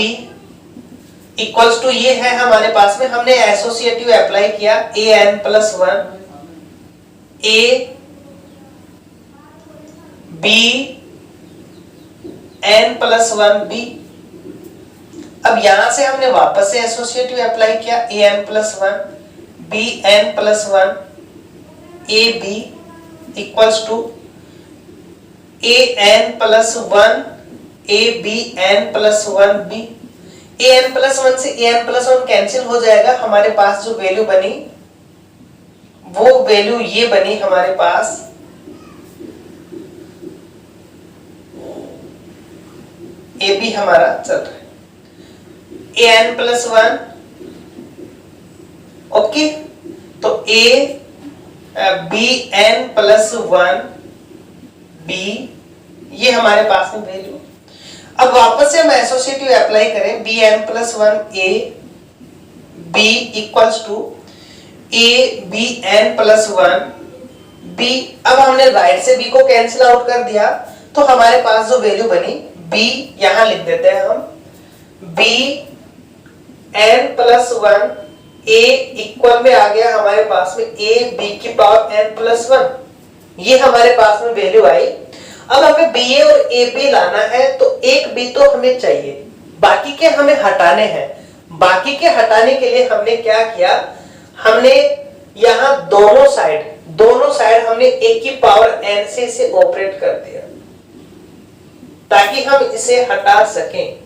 इक्वल्स टू ये है हमारे पास में, हमने एसोसिएटिव अप्लाई किया an+1 a b n+1 b। अब यहां से हमने वापस से एसोसिएटिव अप्लाई किया an+1 b n+1 a b equals to an+1 a b n+1 b। an+1 से an+1 कैंसिल हो जाएगा, हमारे पास जो वैल्यू बनी वो वैल्यू ये बनी हमारे पास a b हमारा चल रहा है an+1। ओके, तो a b n+1 b ये हमारे पास में वैल्यू। अब वापस से हम एसोसिएटिव अप्लाई करें b n+1 a b equals to A B n plus 1 B. अब हमने राइट से बी को कैंसिल आउट कर दिया तो हमारे पास जो वैल्यू बनी बी, यहां लिख देते हैं हम बी एन प्लस 1 ए इक्वल में आ गया हमारे पास में ए बी की पावर एन प्लस 1, ये हमारे पास में वैल्यू आई। अब हमें बी ए और ए बी लाना है तो एक बी तो हमें चाहिए, बाकी के हमें हटाने हैं। बाकी के हटाने के लिए हमने क्या किया, हमने यहां दोनों साइड हमने ए की पावर एन से इसे ऑपरेट कर दिया ताकि हम इसे हटा सकें।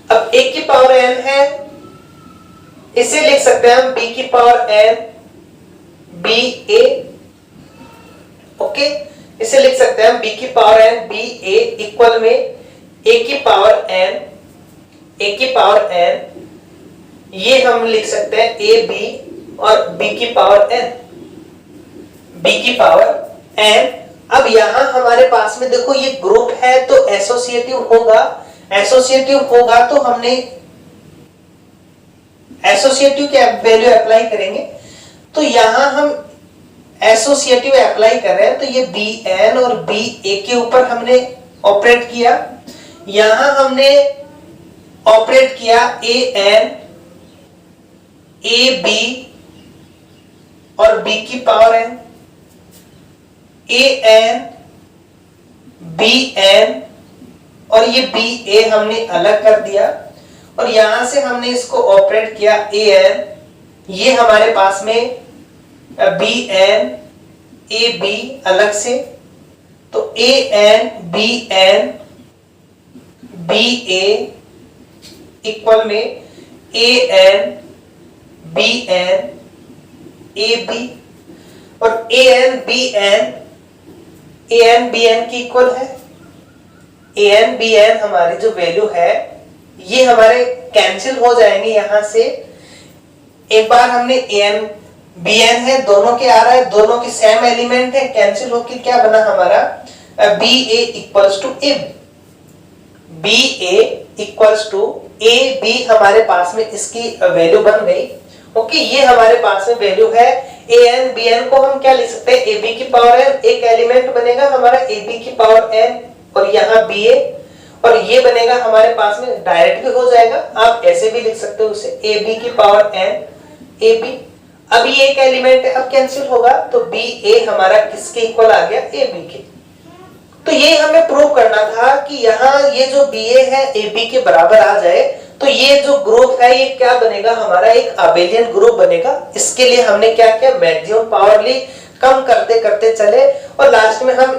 अब ए की पावर एन है, इसे लिख सकते हैं हम बी की पावर एन बी ए। ओके, इसे लिख सकते हैं हम बी की पावर एन बी ए इक्वल में ए की पावर एन, ये हम लिख सकते हैं ए बी और बी की पावर एन। अब यहां हमारे पास में देखो ये ग्रुप है तो एसोसिएटिव होगा तो हमने एसोसिएटिव की वैल्यू अप्लाई करेंगे। तो यहां हम एसोसिएटिव अप्लाई कर रहे हैं तो ये बी एन और बी ए के ऊपर हमने ऑपरेट किया। यहां हमने ऑपरेट किया ए एन ए बी और बी की power N, A N B N और ये बी ए हमने अलग कर दिया और यहां से हमने इसको ऑपरेट किया ए एन, ये हमारे पास में बी एन ए बी अलग से, तो A N B A equal में ए एन बी बी और ए एन बी एन की इक्वल है। ए एन बी एन हमारी जो वैल्यू है ये हमारे कैंसिल हो जाएंगे यहां से। एक बार हमने ए एन बी एन है, दोनों के आ रहा है, दोनों के सेम एलिमेंट है, कैंसिल होकर क्या बना हमारा B A equals to A B A equals to A B, हमारे पास में इसकी वैल्यू बन गई। ओके, ये हमारे पास में वैल्यू है। ए एन बी एन को हम क्या लिख सकते हैं, ए बी की पावर एन, एक एलिमेंट बनेगा हमारा ए बी की पावर एन और यहाँ बी ए, और ये बनेगा हमारे पास में डायरेक्ट भी हो जाएगा, आप ऐसे भी लिख सकते हो उसे ए बी की पावर एन ए बी। अब ये एक एलिमेंट है, अब कैंसिल होगा तो बी ए हमारा किसके इक्वल आ गया, ए बी के। तो ये हमें प्रूव करना था कि यहाँ ये जो बी ए है ए बी के बराबर आ जाए तो ये जो ग्रुप है ये क्या बनेगा हमारा, एक अबेलियन ग्रुप बनेगा। इसके लिए हमने क्या किया, मैक्सिमम पावर ली, कम करते करते चले और लास्ट में हम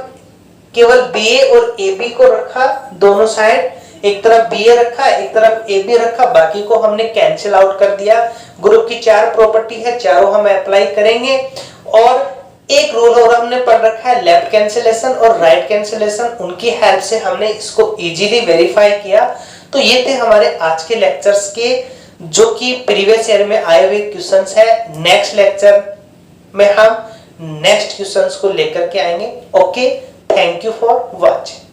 केवल बी ए और ए बी को रखा, दोनों साइड, एक तरफ बी ए रखा एक तरफ ए बी रखा, बाकी को हमने कैंसिल आउट कर दिया। ग्रुप की 4 प्रॉपर्टी है, चारों हम अप्लाई करेंगे। और एक रूल और हमने पढ़ रखा है लेफ्ट कैंसिलेशन और राइट कैंसिलेशन, उनकी हेल्प से हमने इसको इजीली वेरीफाई किया। तो ये थे हमारे आज के लेक्चर्स के, जो कि प्रीवियस ईयर में आए हुए क्वेश्चंस है। नेक्स्ट लेक्चर में हम नेक्स्ट क्वेश्चंस को लेकर के आएंगे। Okay, thank you for watching.